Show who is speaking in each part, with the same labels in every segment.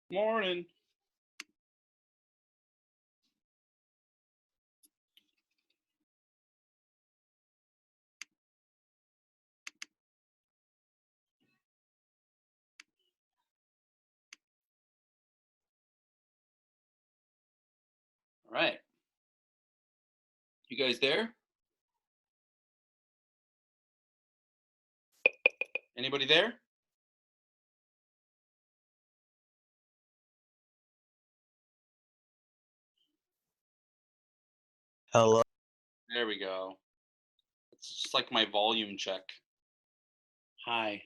Speaker 1: Morning. All right. You guys there? Anybody there?
Speaker 2: Hello.
Speaker 1: There we go. It's just like my volume check. Hi.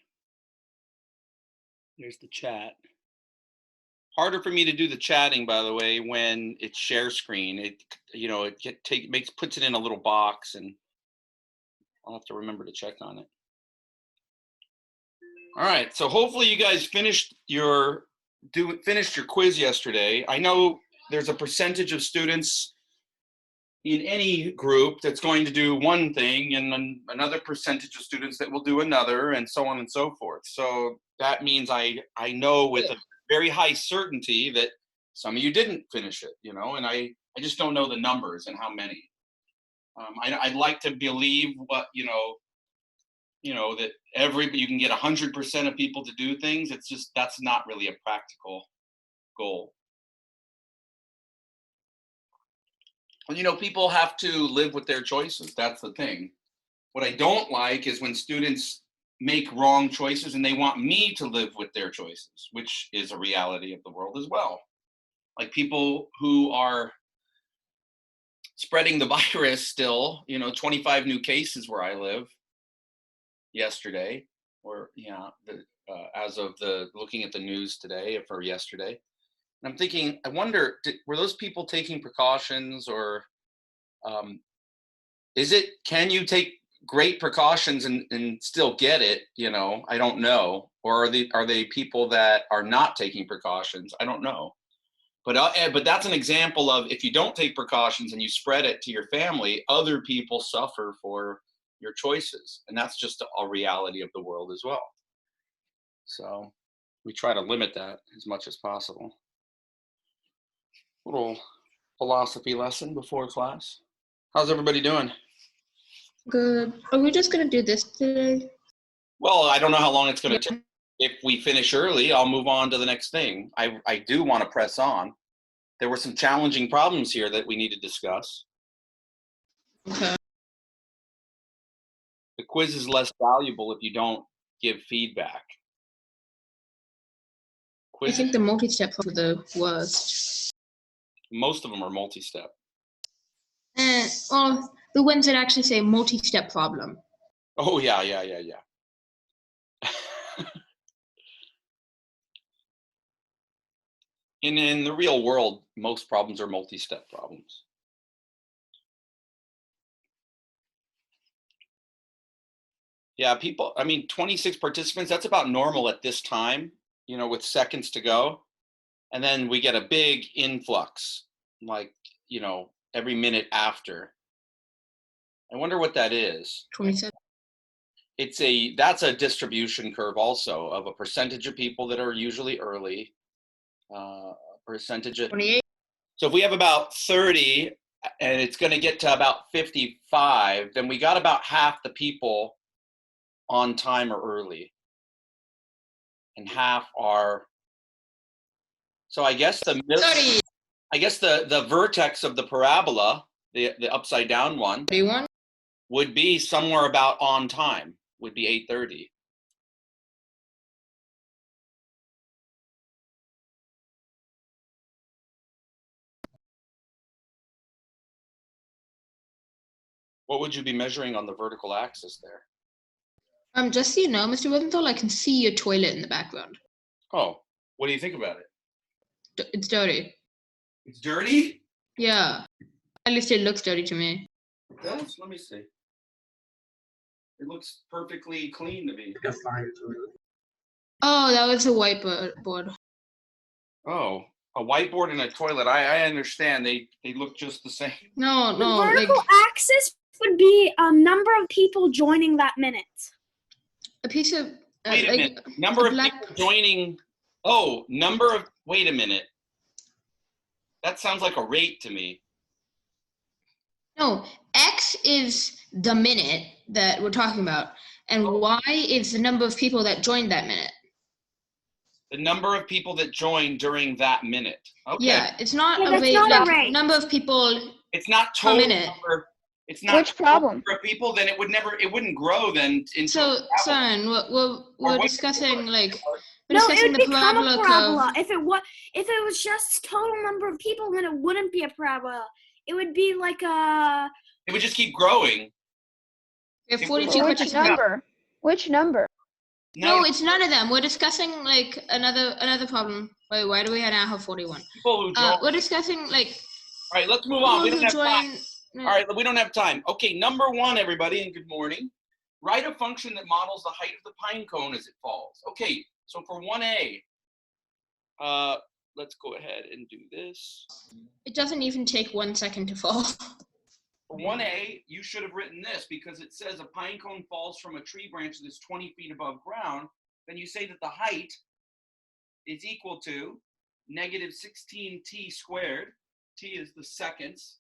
Speaker 1: There's the chat. Harder for me to do the chatting, by the way, when it's share screen. It puts it in a little box, and I'll have to remember to check on it. All right. So hopefully you guys finished your quiz yesterday. I know there's a percentage of students in any group that's going to do one thing, and then another percentage of students that will do another, and so on and so forth. So that means I know with a very high certainty that some of you didn't finish it, and I just don't know the numbers and how many. I'd like to believe what, that you can get 100% of people to do things. It's just, that's not really a practical goal. Well, people have to live with their choices. That's the thing. What I don't like is when students make wrong choices and they want me to live with their choices, which is a reality of the world as well. Like people who are spreading the virus still, 25 new cases where I live yesterday, or as of looking at the news today for yesterday. And I'm thinking, I wonder, were those people taking precautions, or can you take great precautions and still get it? I don't know. Or are they people that are not taking precautions? I don't know. But that's an example of, if you don't take precautions and you spread it to your family, other people suffer for your choices. And that's just a reality of the world as well. So we try to limit that as much as possible. Little philosophy lesson before class. How's everybody doing?
Speaker 3: Good. Are we just going to do this today?
Speaker 1: Well, I don't know how long it's going to take. If we finish early, I'll move on to the next thing. I do want to press on. There were some challenging problems here that we need to discuss.
Speaker 3: Okay.
Speaker 1: The quiz is less valuable if you don't give feedback.
Speaker 3: I think the multi-step are the worst.
Speaker 1: Most of them are multi-step.
Speaker 3: Well, the ones that actually say multi-step problem.
Speaker 1: Oh, yeah. In the real world, most problems are multi-step problems. Yeah, 26 participants, that's about normal at this time, with seconds to go. And then we get a big influx, like, every minute after. I wonder what that is.
Speaker 3: 27.
Speaker 1: That's a distribution curve also of a percentage of people that are usually early, percentage of
Speaker 3: 28.
Speaker 1: So if we have about 30 and it's going to get to about 55, then we got about half the people on time or early, and half are. So I guess the vertex of the parabola, the upside down one,
Speaker 3: 31.
Speaker 1: would be somewhere about on time, would be 8:30. What would you be measuring on the vertical axis there?
Speaker 3: Just so you know, Mr. Withenthal, I can see your toilet in the background.
Speaker 1: Oh, what do you think about it?
Speaker 3: It's dirty.
Speaker 1: It's dirty?
Speaker 3: Yeah. At least it looks dirty to me.
Speaker 1: It does? Let me see. It looks perfectly clean to me.
Speaker 3: Oh, that was a whiteboard.
Speaker 1: Oh, a whiteboard and a toilet. I understand. They look just the same.
Speaker 3: No.
Speaker 4: The vertical axis would be number of people joining that minute.
Speaker 3: A piece of
Speaker 1: Wait a minute. Number of people joining Oh, number of, wait a minute. That sounds like a rate to me.
Speaker 3: No, X is the minute that we're talking about, and Y is the number of people that joined that minute.
Speaker 1: The number of people that joined during that minute. Okay.
Speaker 3: Yeah, it's not
Speaker 4: Yeah,
Speaker 3: a
Speaker 4: that's
Speaker 3: rate,
Speaker 4: not a
Speaker 3: like
Speaker 4: rate.
Speaker 3: number of people.
Speaker 1: It's not
Speaker 3: Per
Speaker 1: total
Speaker 3: minute.
Speaker 1: number. It's not
Speaker 2: Which
Speaker 1: total
Speaker 2: problem?
Speaker 1: number of people, then it wouldn't grow then into
Speaker 3: So,
Speaker 1: a
Speaker 3: Søren, we're
Speaker 1: what-
Speaker 3: discussing like we're
Speaker 4: No, it
Speaker 3: discussing
Speaker 4: would
Speaker 3: the
Speaker 4: become a
Speaker 3: parabola
Speaker 4: parabola.
Speaker 3: curve.
Speaker 4: If it was just total number of people, then it wouldn't be a parabola. It would be like a.
Speaker 1: it would just keep growing.
Speaker 3: We have
Speaker 1: It
Speaker 3: 42
Speaker 1: would-
Speaker 2: Which
Speaker 3: participants.
Speaker 2: number? Which number?
Speaker 3: No, it's none of them. We're discussing like another problem. Wait, why do we now have 41?
Speaker 1: People who join.
Speaker 3: We're discussing like
Speaker 1: All right, let's move on. We
Speaker 3: people
Speaker 1: don't
Speaker 3: who
Speaker 1: have time.
Speaker 3: join.
Speaker 1: All right, we don't have time. Okay, number one, everybody, and good morning. Write a function that models the height of the pine cone as it falls. Okay, so for 1a, let's go ahead and do this.
Speaker 3: It doesn't even take 1 second to fall.
Speaker 1: For 1a, you should have written this because it says a pine cone falls from a tree branch that's 20 feet above ground. Then you say that the height is equal to negative 16t squared. T is the seconds.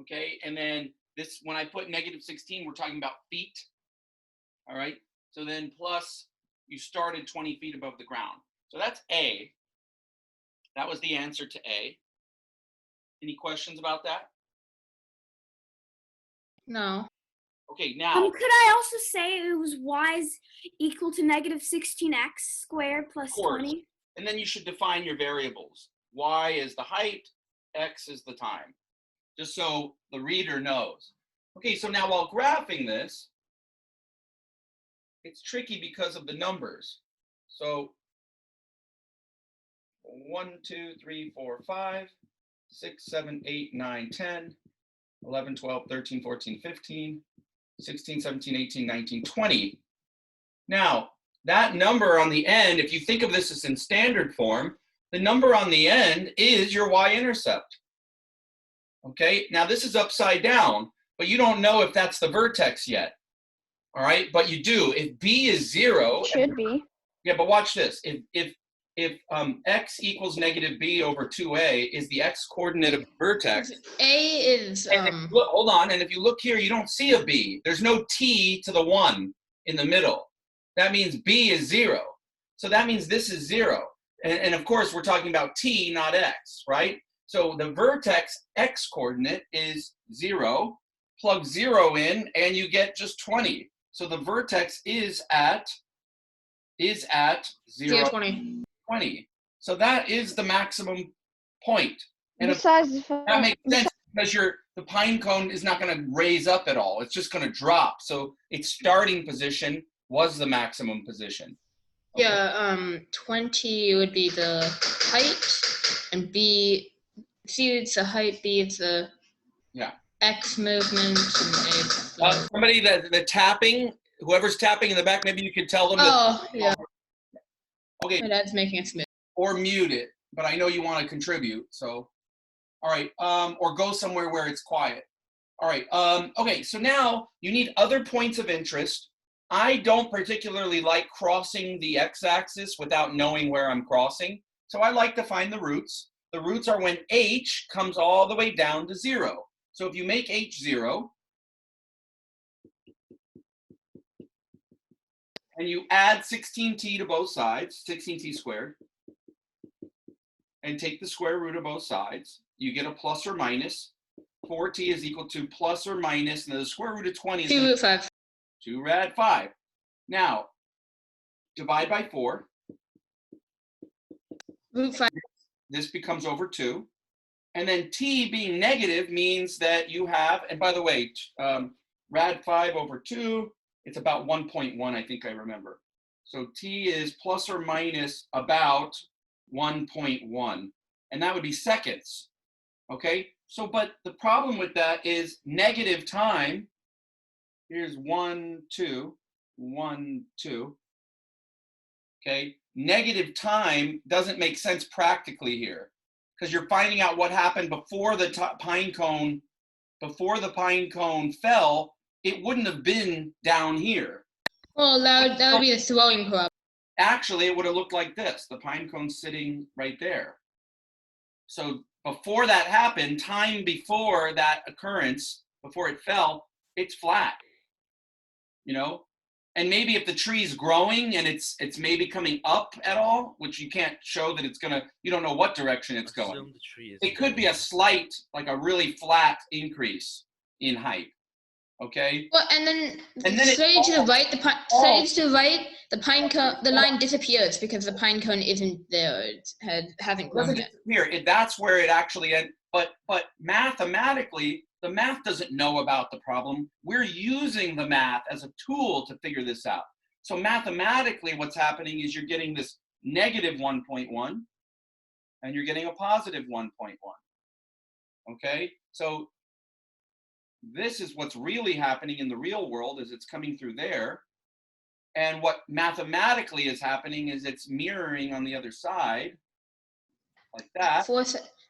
Speaker 1: Okay, and then this, when I put negative 16, we're talking about feet. All right, so then plus you started 20 feet above the ground. So that's A. That was the answer to A. Any questions about that?
Speaker 3: No.
Speaker 1: Okay, now.
Speaker 4: Could I also say it was y is equal to negative 16x squared plus
Speaker 1: Of course.
Speaker 4: 20?
Speaker 1: And then you should define your variables. Y is the height, X is the time, just so the reader knows. Okay, so now while graphing this, it's tricky because of the numbers. So 1, 2, 3, 4, 5, 6, 7, 8, 9, 10, 11, 12, 13, 14, 15, 16, 17, 18, 19, 20. Now, that number on the end, if you think of this as in standard form, the number on the end is your y-intercept. Okay, now this is upside down, but you don't know if that's the vertex yet. All right, but you do. If b is 0,
Speaker 2: Should be.
Speaker 1: yeah, but watch this. If x equals negative b over 2a is the x coordinate of the vertex.
Speaker 3: A is
Speaker 1: And if you look, hold on, and if you look here, you don't see a b. There's no t to the 1 in the middle. That means b is 0. So that means this is 0. And of course, we're talking about t, not x, right? So the vertex x coordinate is 0. Plug 0 in, and you get just 20. So the vertex is at 0,
Speaker 3: 20.
Speaker 1: 20. So that is the maximum point. And
Speaker 2: Besides,
Speaker 1: that makes sense because the pine cone is not going to raise up at all. It's just going to drop. So its starting position was the maximum position. Okay.
Speaker 3: Yeah, 20 would be the height, and B, C it's the height, B it's the X movement, and A.
Speaker 1: Somebody that tapping, whoever's tapping in the back, maybe you could tell them.
Speaker 3: Oh, yeah.
Speaker 1: Okay.
Speaker 3: My dad's making it smooth.
Speaker 1: Or mute it, but I know you want to contribute. So, all right. Or go somewhere where it's quiet. All right. Okay. So now you need other points of interest. I don't particularly like crossing the x-axis without knowing where I'm crossing. So I like to find the roots. The roots are when h comes all the way down to 0. So if you make h 0, and you add 16t to both sides, 16t squared, and take the square root of both sides, you get a plus or minus. 4t is equal to plus or minus, and the square root of 20 is
Speaker 3: 2 root 5.
Speaker 1: 2 rad 5. Now, divide by 4.
Speaker 3: Root 5.
Speaker 1: This becomes over 2. And then t being negative means that you have, and by the way, rad 5 over 2, it's about 1.1, I think I remember. So t is plus or minus about 1.1. And that would be seconds. Okay? So, but the problem with that is negative time. Here's 1, 2, 1, 2. Okay? Negative time doesn't make sense practically here because you're finding out what happened before the pine cone fell. It wouldn't have been down here.
Speaker 3: Well, that would be the throwing problem.
Speaker 1: actually it would have looked like this. The pine cone's sitting right there. So before that happened, time before that occurrence, before it fell, it's flat, you know? And maybe if the tree's growing and it's maybe coming up at all, which you can't show that it's gonna, you don't know what direction it's going. It could be a slight, like a really flat increase in height. Okay.
Speaker 3: Well, and then slightly to the right, the line disappears because the pine cone isn't there. It hasn't grown yet.
Speaker 1: That's where it actually ends. But mathematically, the math doesn't know about the problem. We're using the math as a tool to figure this out. So mathematically, what's happening is you're getting this negative 1.1, and you're getting a positive 1.1. Okay. So this is what's really happening in the real world, is it's coming through there. And what mathematically is happening is it's mirroring on the other side, like that.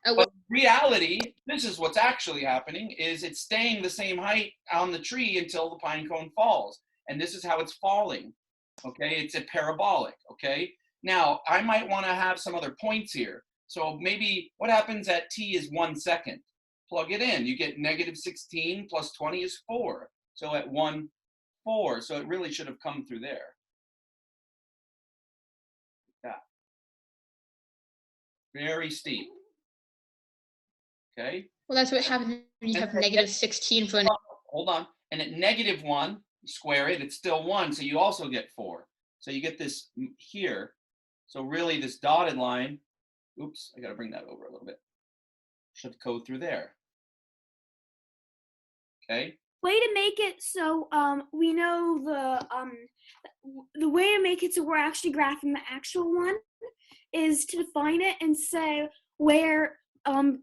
Speaker 1: But reality, this is what's actually happening, is it's staying the same height on the tree until the pine cone falls. And this is how it's falling, okay? It's a parabolic, okay? Now, I might want to have some other points here. So maybe what happens at t is 1 second? Plug it in. You get negative 16 plus 20 is 4. So at 1, 4. So it really should have come through there. Like that. Very steep. Okay.
Speaker 3: Well, that's what happens when you have negative 16 for an.
Speaker 1: Hold on. And at negative 1, you square it, it's still 1. So you also get 4. So you get this here. So really this dotted line, oops, I got to bring that over a little bit, should go through there. Okay.
Speaker 4: Way to make it so we know the way to make it so we're actually graphing the actual one is to define it and say where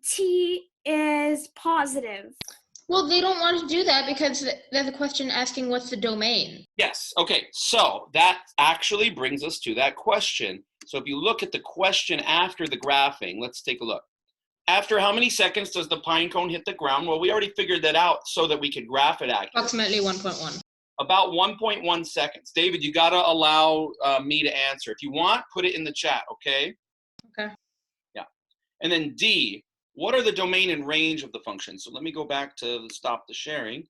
Speaker 4: t is positive.
Speaker 3: Well, they don't want to do that because there's a question asking what's the domain.
Speaker 1: Yes. Okay. So that actually brings us to that question. So if you look at the question after the graphing, let's take a look. After how many seconds does the pine cone hit the ground? Well, we already figured that out so that we could graph it accurately.
Speaker 3: Approximately 1.1.
Speaker 1: About 1.1 seconds. David, you got to allow me to answer. If you want, put it in the chat, okay?
Speaker 3: Okay.
Speaker 1: Yeah. And then D, what are the domain and range of the function? So let me go back to stop the sharing.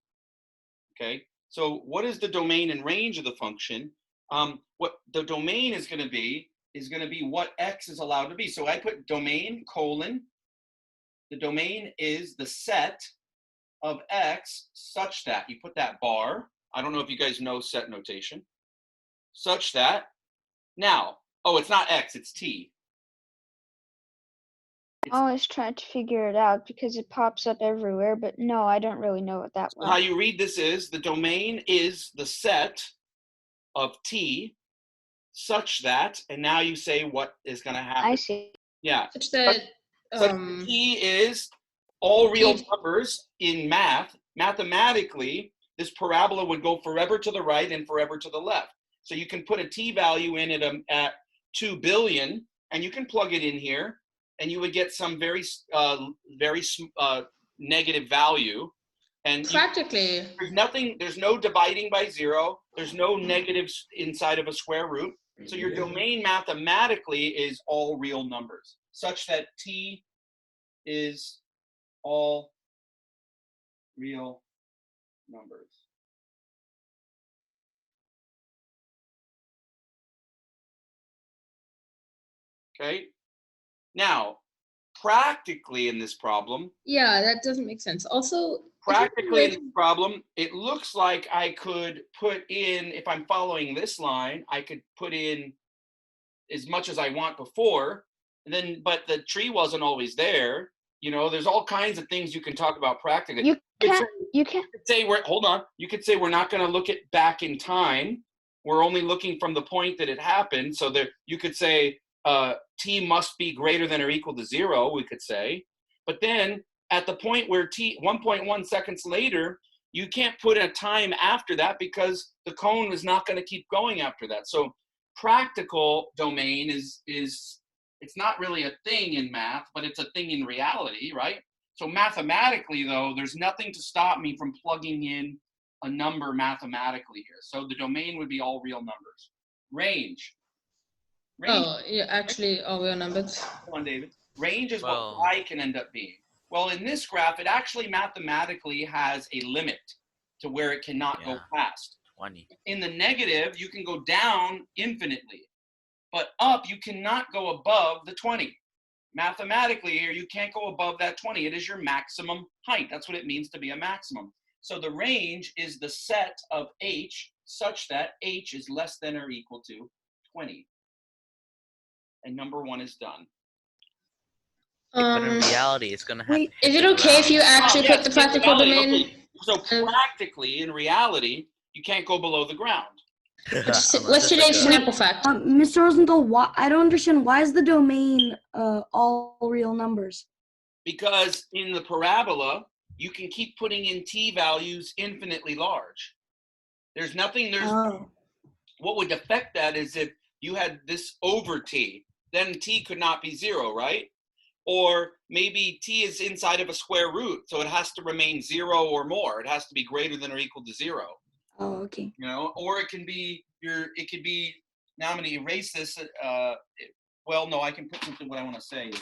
Speaker 1: Okay. So what is the domain and range of the function? What the domain is going to be what x is allowed to be. So I put domain colon. The domain is the set of x such that, you put that bar, I don't know if you guys know set notation, such that, now, oh, it's not x, it's t.
Speaker 2: I always try to figure it out because it pops up everywhere, but no, I don't really know what that was.
Speaker 1: So how you read this is, the domain is the set of t such that, and now you say what is going to happen.
Speaker 2: I see.
Speaker 1: Yeah.
Speaker 3: Such that
Speaker 1: t is all real numbers in math. Mathematically, this parabola would go forever to the right and forever to the left. So you can put a t value in at 2 billion, and you can plug it in here, and you would get some very negative value. And
Speaker 3: practically,
Speaker 1: there's no dividing by 0. There's no negatives inside of a square root. So your domain mathematically is all real numbers, such that t is all real numbers. Okay. Now, practically in this problem.
Speaker 3: Yeah, that doesn't make sense. Also,
Speaker 1: practically in this problem, it looks like I could put in, if I'm following this line, I could put in as much as I want before, and then, but the tree wasn't always there. You know, there's all kinds of things you can talk about practically.
Speaker 2: You can't.
Speaker 1: You could say you could say we're not going to look at back in time. We're only looking from the point that it happened. So there, you could say t must be greater than or equal to 0. We could say, but then at the point where t 1.1 seconds later, you can't put a time after that because the cone is not going to keep going after that. So practical domain is it's not really a thing in math, but it's a thing in reality, right? So mathematically, though, there's nothing to stop me from plugging in a number mathematically here. So the domain would be all real numbers. Range. Range,
Speaker 3: Oh, yeah, actually, all real numbers.
Speaker 1: come on, David. Range is
Speaker 5: Well-
Speaker 1: what y can end up being. Well, in this graph, it actually mathematically has a limit to where it cannot go
Speaker 5: Yeah.
Speaker 1: past.
Speaker 5: 20.
Speaker 1: In the negative, you can go down infinitely, but up, you cannot go above the 20. Mathematically here, you can't go above that 20. It is your maximum height. That's what it means to be a maximum. So the range is the set of h such that h is less than or equal to 20. And number 1 is done.
Speaker 5: But in reality, it's gonna have
Speaker 4: Wait,
Speaker 5: to hit
Speaker 3: Is it
Speaker 5: the
Speaker 3: okay if you
Speaker 5: ground.
Speaker 3: actually
Speaker 1: yes,
Speaker 3: put the
Speaker 1: in
Speaker 3: practical
Speaker 1: reality,
Speaker 3: domain?
Speaker 1: okay. So practically, in reality, you can't go below the ground.
Speaker 3: What's
Speaker 5: Unless it's
Speaker 3: today's
Speaker 5: like a-
Speaker 3: sample fact?
Speaker 4: Mr. Rosenthal, why I don't understand. Why is the domain all real numbers?
Speaker 1: Because in the parabola, you can keep putting in t values infinitely large. There's nothing,
Speaker 4: Oh.
Speaker 1: what would affect that is if you had this over t, then t could not be 0, right? Or maybe t is inside of a square root, so it has to remain 0 or more. It has to be greater than or equal to 0.
Speaker 4: Oh, okay.
Speaker 1: You know, or it can be it could be, now I'm going to erase this. Well, no, I can put something. What I want to say is,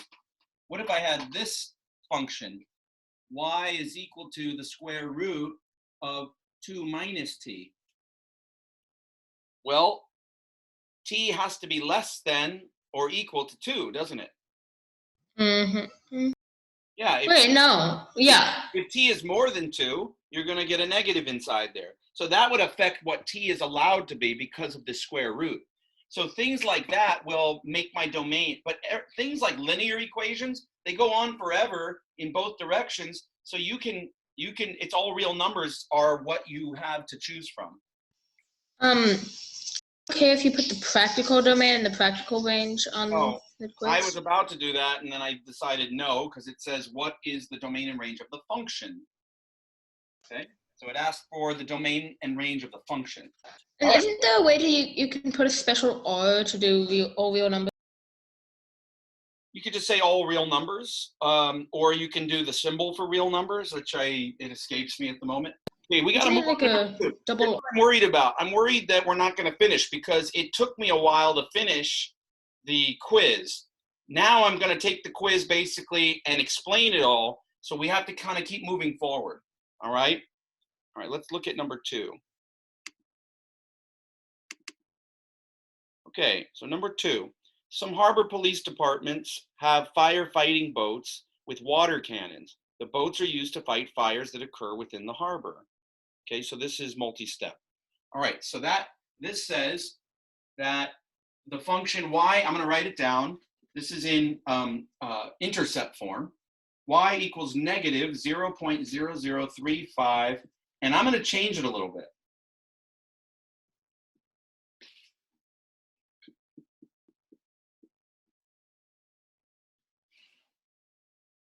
Speaker 1: what if I had this function, y is equal to the square root of 2 minus t? Well, t has to be less than or equal to 2, doesn't it?
Speaker 3: Mm-hmm.
Speaker 1: Yeah.
Speaker 3: Wait, no. Yeah.
Speaker 1: If t is more than 2, you're going to get a negative inside there. So that would affect what t is allowed to be because of the square root. So things like that will make my domain, but things like linear equations, they go on forever in both directions. So you can, it's all real numbers are what you have to choose from.
Speaker 3: Okay, if you put the practical domain and the practical range on
Speaker 1: Oh,
Speaker 3: the
Speaker 1: I
Speaker 3: quiz.
Speaker 1: was about to do that, and then I decided no, because it says, what is the domain and range of the function? Okay, so it asked for the domain and range of the function.
Speaker 3: And isn't there a way to you can put a special R to do all real numbers?
Speaker 1: You could just say all real numbers, or you can do the symbol for real numbers, which it escapes me at the moment. Okay, we got to
Speaker 3: Isn't
Speaker 1: move
Speaker 3: it like
Speaker 1: on.
Speaker 3: a
Speaker 1: Here's
Speaker 3: double?
Speaker 1: what I'm worried about. I'm worried that we're not going to finish because it took me a while to finish the quiz. Now I'm going to take the quiz basically and explain it all. So we have to kind of keep moving forward. All right. All right. Let's look at number 2. Okay. So number 2. Some harbor police departments have firefighting boats with water cannons. The boats are used to fight fires that occur within the harbor. Okay, so this is multi-step. All right, so this says that the function y, I'm going to write it down. This is in intercept form. Y equals negative 0.0035, and I'm going to change it a little bit.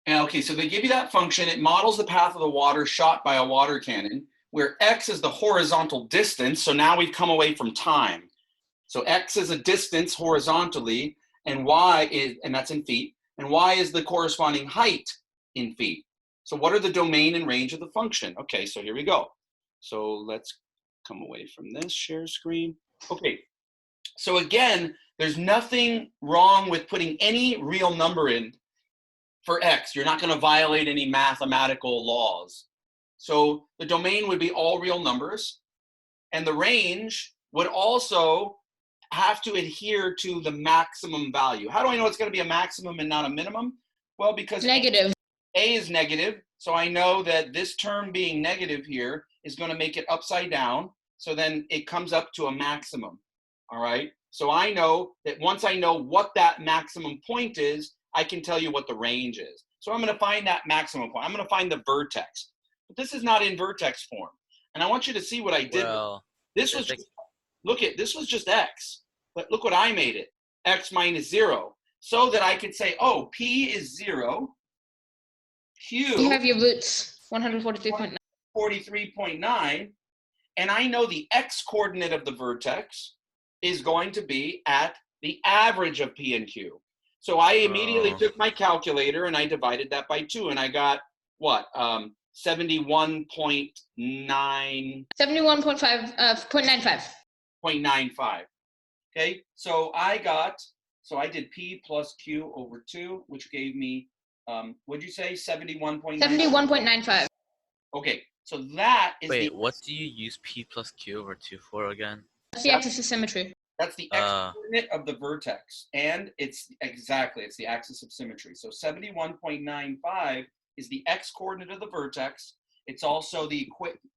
Speaker 1: Okay, so they give you that function. It models the path of the water shot by a water cannon, where x is the horizontal distance. So now we've come away from time. So x is a distance horizontally, and y is, and that's in feet, and y is the corresponding height in feet. So what are the domain and range of the function? Okay, so here we go. So let's come away from this share screen. Okay, so again, there's nothing wrong with putting any real number in for x. You're not going to violate any mathematical laws. So the domain would be all real numbers, and the range would also have to adhere to the maximum value. How do I know it's going to be a maximum and not a minimum? Well, because
Speaker 3: Negative.
Speaker 1: a is negative, so I know that this term being negative here is going to make it upside down, so then it comes up to a maximum. All right, so I know that once I know what that maximum point is, I can tell you what the range is. So I'm going to find that maximum point. I'm going to find the vertex. But this is not in vertex form. And I want you to see what I did.
Speaker 5: Well,
Speaker 1: this was just, this was just x. But look what I made it. X minus 0. So that I could say, oh, P is 0. Q
Speaker 3: You have your roots, 143.9.
Speaker 1: 43.9. And I know the x coordinate of the vertex is going to be at the average of P and Q. So I immediately took my calculator and I divided that by 2, and I got what? 71.9.
Speaker 3: 71.5, 0.95.
Speaker 1: 0.95. Okay, so I got So I did P plus Q over 2, which gave me, what'd you say, 71.9?
Speaker 3: 71.95.
Speaker 1: Okay, so that is
Speaker 5: Wait, what do you use P plus Q over 2 for again?
Speaker 3: That's the axis of symmetry.
Speaker 1: That's the x-coordinate of the vertex, and it's the axis of symmetry. So 71.95 is the x-coordinate of the vertex. It's also the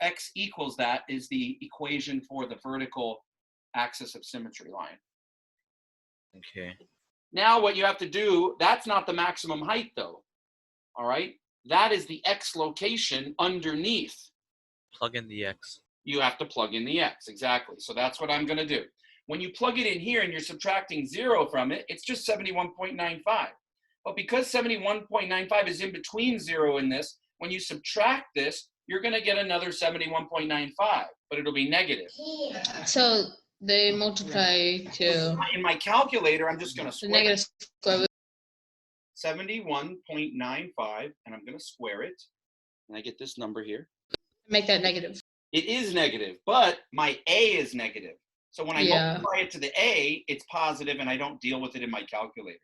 Speaker 1: x equals that is the equation for the vertical axis of symmetry line.
Speaker 5: Okay.
Speaker 1: Now what you have to do, that's not the maximum height though, all right? That is the x location underneath.
Speaker 5: Plug in the x.
Speaker 1: You have to plug in the x, exactly. So that's what I'm gonna do. When you plug it in here and you're subtracting 0 from it, it's just 71.95. But because 71.95 is in between 0 and this, when you subtract this, you're going to get another 71.95, but it'll be negative.
Speaker 3: So they multiply to
Speaker 1: In my calculator, I'm just going to
Speaker 3: the
Speaker 1: square
Speaker 3: negative square root.
Speaker 1: 71.95, and I'm going to square it. And I get this number here.
Speaker 3: Make that negative.
Speaker 1: It is negative, but my A is negative. So when I multiply it to the A, it's positive, and I don't deal with it in my calculator.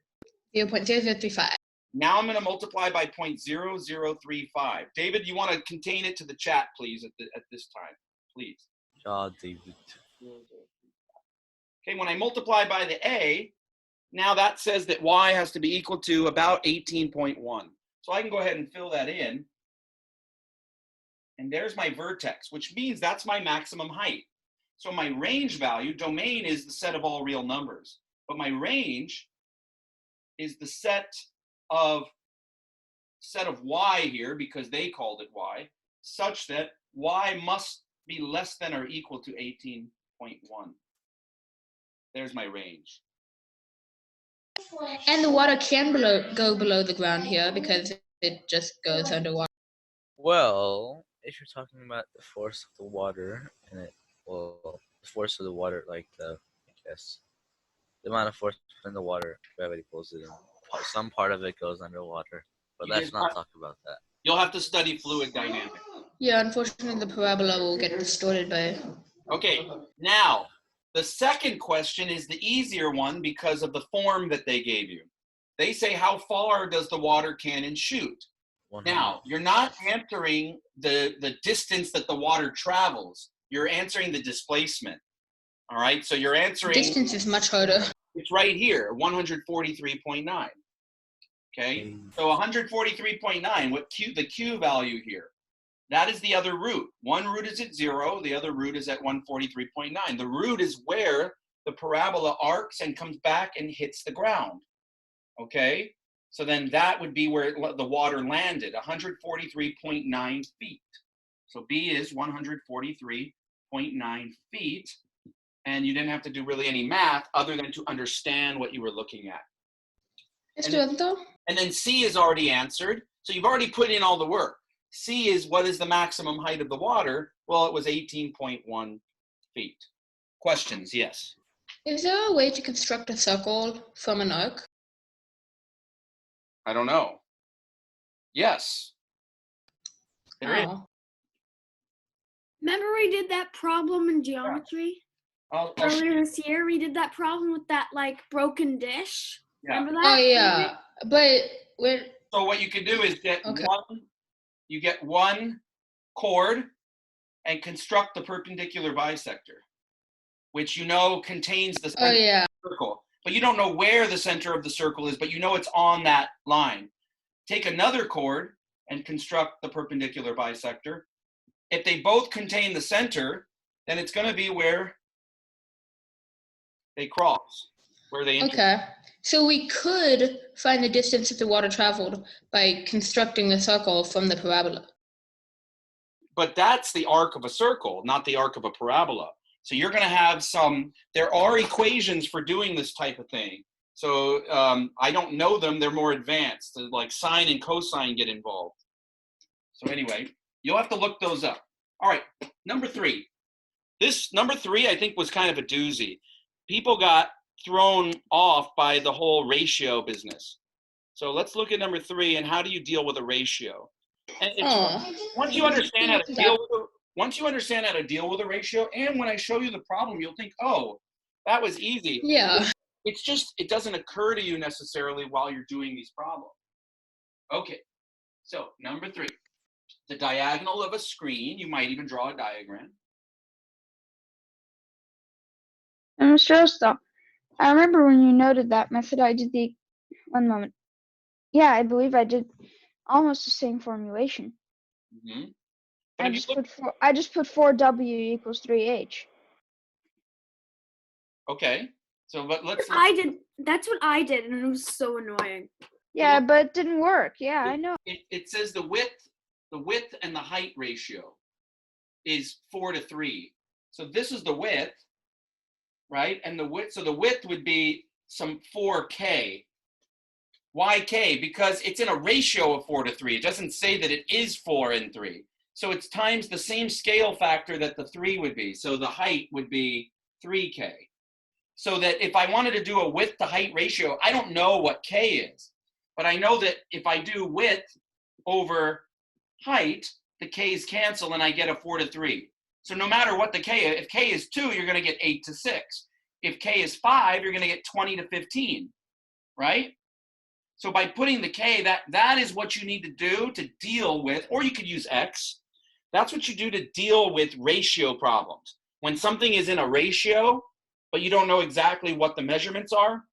Speaker 3: 0.0035.
Speaker 1: Now I'm going to multiply by 0.0035. David, you want to contain it to the chat, please, at this time, please.
Speaker 5: Yeah, David.
Speaker 1: Okay, when I multiply by the A, now that says that y has to be equal to about 18.1. So I can go ahead and fill that in. And there's my vertex, which means that's my maximum height. So my range value, domain is the set of all real numbers, but my range is the set of y here, because they called it y, such that y must be less than or equal to 18.1. There's my range.
Speaker 3: And the water can go below the ground here because it just goes underwater.
Speaker 5: Well, if you're talking about the force of the water, and the force of the water, like the amount of force in the water, gravity pulls it in. Some part of it goes underwater, but let's not talk about that.
Speaker 1: You'll have to study fluid dynamics.
Speaker 3: Yeah, unfortunately, the parabola will get distorted by.
Speaker 1: Okay, now the second question is the easier one because of the form that they gave you. They say, how far does the water cannon shoot?
Speaker 5: 100.
Speaker 1: Now, you're not answering the distance that the water travels. You're answering the displacement. All right, so you're answering.
Speaker 3: Distance is much harder.
Speaker 1: It's right here, 143.9. Okay, so 143.9, the Q value here, that is the other root. One root is at 0, the other root is at 143.9. The root is where the parabola arcs and comes back and hits the ground. Okay, so then that would be where the water landed, 143.9 feet. So B is 143.9 feet. And you didn't have to do really any math other than to understand what you were looking at. And then C is already answered. So you've already put in all the work. C is what is the maximum height of the water? Well, it was 18.1 feet. Questions? Yes.
Speaker 3: Is there a way to construct a circle from an arc?
Speaker 1: I don't know. Yes. There is.
Speaker 4: Remember we did that problem in geometry? Earlier this year, we did that problem with that like broken dish.
Speaker 1: Yeah.
Speaker 4: Remember that?
Speaker 3: Oh yeah, but we're.
Speaker 1: So what you can do is get one chord and construct the perpendicular bisector, which you know contains the center of the circle. But you don't know where the center of the circle is, but you know it's on that line. Take another chord and construct the perpendicular bisector. If they both contain the center, then it's going to be where they cross, where they intersect.
Speaker 3: Okay, so we could find the distance that the water traveled by constructing a circle from the parabola.
Speaker 1: But that's the arc of a circle, not the arc of a parabola. So you're going to have there are equations for doing this type of thing. So I don't know them, they're more advanced, like sine and cosine get involved. So anyway, you'll have to look those up. All right, number 3. This number 3, I think, was kind of a doozy. People got thrown off by the whole ratio business. So let's look at number 3 and how do you deal with a ratio? And once you understand how to deal with a ratio, and when I show you the problem, you'll think, oh, that was easy.
Speaker 3: Yeah.
Speaker 1: It's just, it doesn't occur to you necessarily while you're doing these problems. Okay, so number 3, the diagonal of a screen. You might even draw a diagram.
Speaker 2: And Mr. Ostow, I remember when you noted that method, I did the, one moment. Yeah, I believe I did almost the same formulation.
Speaker 1: Mm-hmm.
Speaker 2: I just put 4W equals 3H.
Speaker 1: Okay, so but let's.
Speaker 4: That's what I did, and it was so annoying.
Speaker 2: Yeah, but it didn't work. Yeah, I know.
Speaker 1: It says the width and the height ratio is 4:3. So this is the width, right? And the width, so the width would be some 4K. Why K? Because it's in a ratio of 4:3. It doesn't say that it is 4 and 3. So it's times the same scale factor that the 3 would be. So the height would be 3K. So that if I wanted to do a width to height ratio, I don't know what K is. But I know that if I do width over height, the K's cancel and I get a 4:3. So no matter what the K is, if K is 2, you're going to get 8:6. If K is 5, you're going to get 20:15, right? So by putting the K, that is what you need to do to deal with, or you could use X. That's what you do to deal with ratio problems. When something is in a ratio, but you don't know exactly what the measurements are,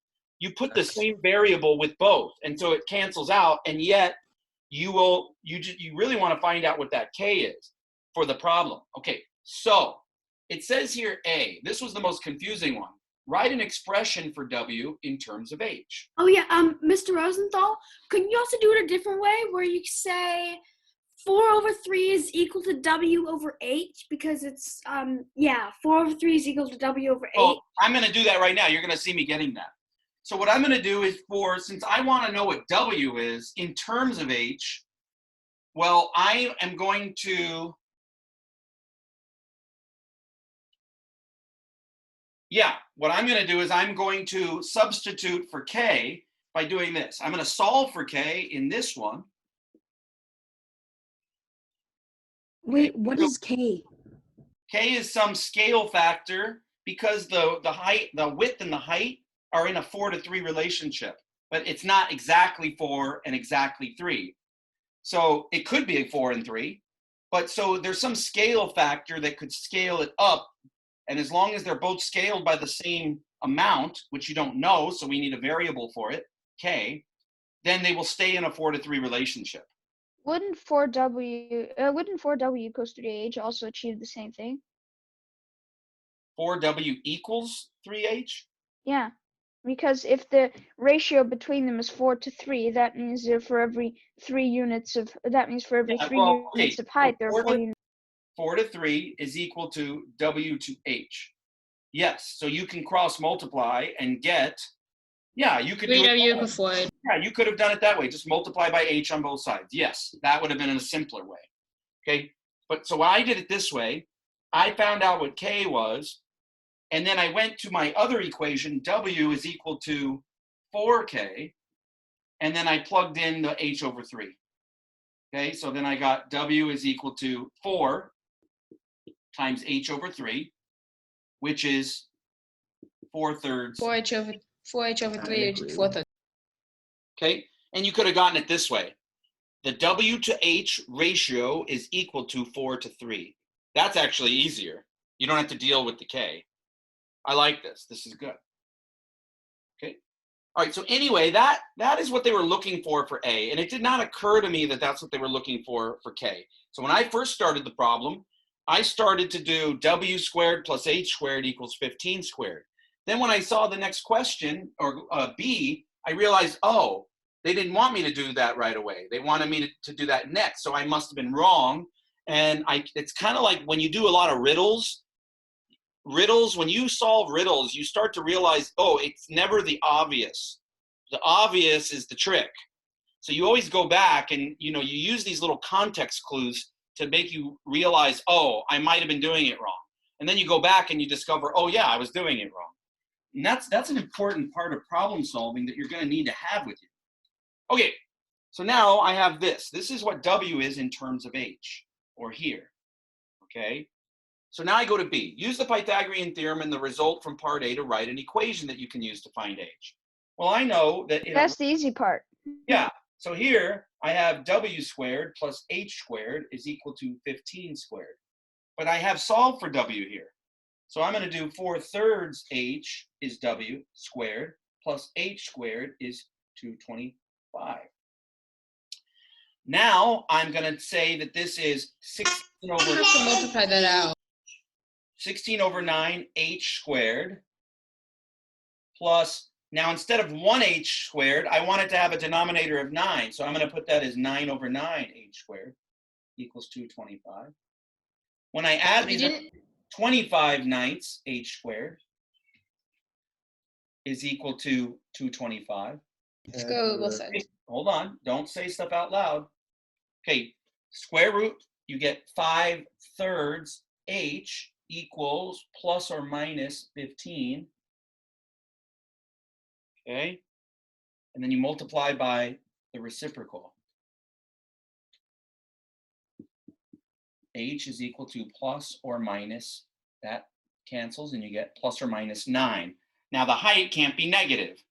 Speaker 1: you put the same variable with both, and so it cancels out, and yet you really want to find out what that K is for the problem. Okay, so it says here A. This was the most confusing one. Write an expression for W in terms of H.
Speaker 4: Oh yeah, Mr. Rosenthal, couldn't you also do it a different way where you say 4/3 is equal to W over H, because it's 4/3 is equal to W over 8.
Speaker 1: Oh, I'm going to do that right now. You're going to see me getting that. So what I'm going to do is since I want to know what W is in terms of H, well, I am going to, what I'm going to do is I'm going to substitute for K by doing this. I'm going to solve for K in this one.
Speaker 6: Wait, what is K?
Speaker 1: K is some scale factor because the width and the height are in a 4:3 relationship, but it's not exactly 4 and exactly 3. So it could be a 4 and 3, but so there's some scale factor that could scale it up. And as long as they're both scaled by the same amount, which you don't know, so we need a variable for it, K, then they will stay in a 4:3 relationship.
Speaker 2: Wouldn't 4W equals 3H also achieve the same thing?
Speaker 1: 4W equals 3H?
Speaker 2: Yeah, because if the ratio between them is 4:3, that means that for every 3 units of units of height, there are 4 units.
Speaker 1: 4:3 is equal to W to H. Yes, so you can cross multiply and get, you could
Speaker 3: 3W equals 4.
Speaker 1: Yeah, you could have done it that way. Just multiply by H on both sides. Yes, that would have been in a simpler way. Okay, but so I did it this way. I found out what K was, and then I went to my other equation, W is equal to 4K, and then I plugged in the H over 3. Okay, so then I got W is equal to 4 times H over 3, which is 4/3.
Speaker 3: 4H over 3, which is 4/3.
Speaker 1: Okay, and you could have gotten it this way. The W to H ratio is equal to 4:3. That's actually easier. You don't have to deal with the K. I like this. This is good. Okay. All right. So anyway, that is what they were looking for A. And it did not occur to me that that's what they were looking for K. So when I first started the problem, I started to do W squared plus H squared equals 15 squared. Then when I saw the next question, or B, I realized, oh, they didn't want me to do that right away. They wanted me to do that next. So I must have been wrong. And it's kind of like when you do a lot of riddles, when you solve riddles, you start to realize, oh, it's never the obvious. The obvious is the trick. So you always go back and, you use these little context clues to make you realize, oh, I might have been doing it wrong. And then you go back and you discover, oh yeah, I was doing it wrong. And that's an important part of problem solving that you're going to need to have with you. Okay, so now I have this. This is what W is in terms of H, or here, okay? So now I go to B. Use the Pythagorean theorem and the result from part A to write an equation that you can use to find H. Well, I know that
Speaker 2: That's the easy part.
Speaker 1: yeah. So here I have W squared plus H squared is equal to 15 squared. But I have solved for W here. So I'm going to do 4/3 H is W squared plus H squared is 225. Now I'm going to say that this is 16
Speaker 3: You
Speaker 1: over
Speaker 3: have to multiply that out.
Speaker 1: 16 over 9 H squared plus, now instead of 1H squared, I want it to have a denominator of 9. So I'm going to put that as 9 over 9 H squared equals 225. When I add
Speaker 3: You
Speaker 1: these,
Speaker 3: didn't.
Speaker 1: 25/9 H squared is equal to 225.
Speaker 3: Let's go both sides.
Speaker 1: Hold on, don't say stuff out loud. Okay, square root, you get 5/3 H equals plus or minus 15. Okay, and then you multiply by the reciprocal. H is equal to plus or minus, that cancels and you get plus or minus 9. Now the height can't be negative.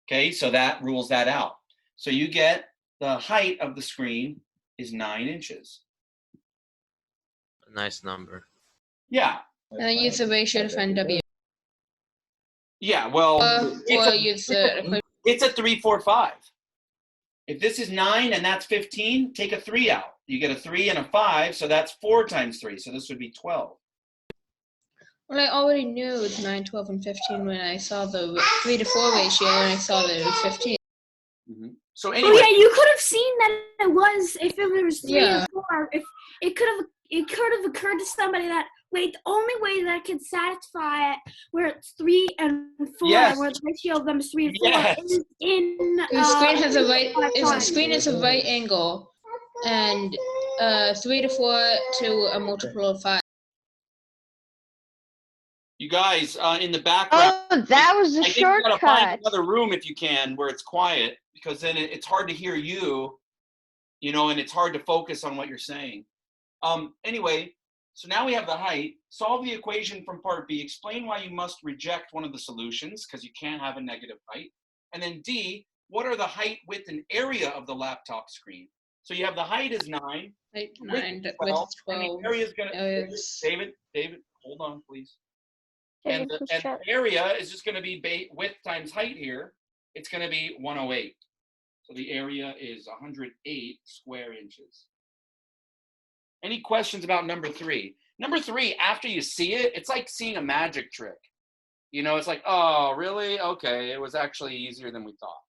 Speaker 1: Okay, so that rules that out. So you get the height of the screen is 9 inches.
Speaker 5: A nice number.
Speaker 1: Yeah.
Speaker 3: And then use the ratio to find W.
Speaker 1: Yeah, well,
Speaker 3: Or use the equation.
Speaker 1: it's a 3, 4, 5. If this is 9 and that's 15, take a 3 out. You get a 3 and a 5, so that's 4 times 3. So this would be 12.
Speaker 3: Well, I already knew it's 9, 12, and 15 when I saw the 3 to 4 ratio and I saw that it was 15.
Speaker 1: So
Speaker 4: Oh
Speaker 1: anyway,
Speaker 4: yeah, you could have seen that it was if it was 3
Speaker 3: Yeah.
Speaker 4: or 4. If it could have occurred to somebody that wait, the only way that could satisfy it where it's 3 and 4,
Speaker 1: Yes.
Speaker 4: where the ratio of them is 3 and 4
Speaker 1: Yes.
Speaker 4: is in
Speaker 3: The screen has a right.
Speaker 4: five.
Speaker 3: The screen is a right angle, and 3 to 4 to a multiple of 5.
Speaker 1: you guys in the background,
Speaker 2: Oh, that was the
Speaker 1: I think you gotta find
Speaker 2: shortcut.
Speaker 1: another room if you can where it's quiet, because then it's hard to hear you, and it's hard to focus on what you're saying. Anyway, so now we have the height. Solve the equation from part B. Explain why you must reject one of the solutions, because you can't have a negative height. And then D, what are the height, width, and area of the laptop screen? So you have the height is 9.
Speaker 3: Height
Speaker 1: width
Speaker 3: 9,
Speaker 1: is
Speaker 3: width
Speaker 1: 12, and
Speaker 3: 12.
Speaker 1: the area is gonna,
Speaker 3: Areas.
Speaker 1: David, hold on, please.
Speaker 2: Okay,
Speaker 1: And the area is just going to be width times height here. It's going to be 108. So the area is 108 square inches. Any questions about number 3? Number 3, after you see it, it's like seeing a magic trick. It's like, oh, really? Okay, it was actually easier than we thought.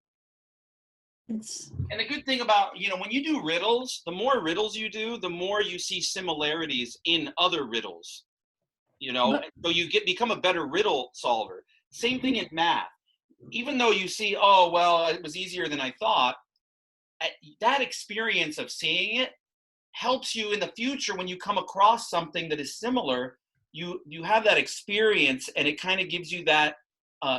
Speaker 1: And the good thing about, when you do riddles, the more riddles you do, the more you see similarities in other riddles. So you become a better riddle solver. Same thing in math. Even though you see, oh, well, it was easier than I thought, that experience of seeing it helps you in the future when you come across something that is similar. You have that experience, and it kind of gives you that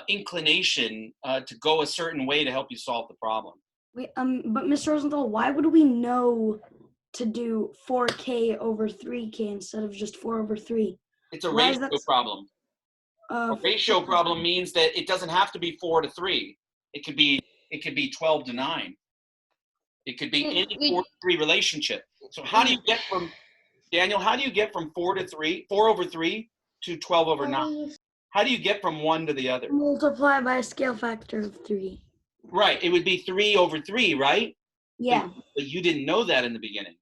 Speaker 1: inclination to go a certain way to help you solve the problem.
Speaker 6: Wait, but Mr. Rosenthal, why would we know to do 4K over 3K instead of just 4 over 3?
Speaker 1: It's a
Speaker 6: Why is
Speaker 1: ratio
Speaker 6: that
Speaker 1: problem. A ratio problem means that it doesn't have to be 4 to 3. It could be 12 to 9. It could be any 4 to 3 relationship. So how do you get from, Daniel, how do you get from 4 over 3 to 12 over 9? How do you get from one to the other?
Speaker 6: multiply by a scale factor of 3.
Speaker 1: Right, it would be 3 over 3, right?
Speaker 6: Yeah.
Speaker 1: But you didn't know that in the beginning.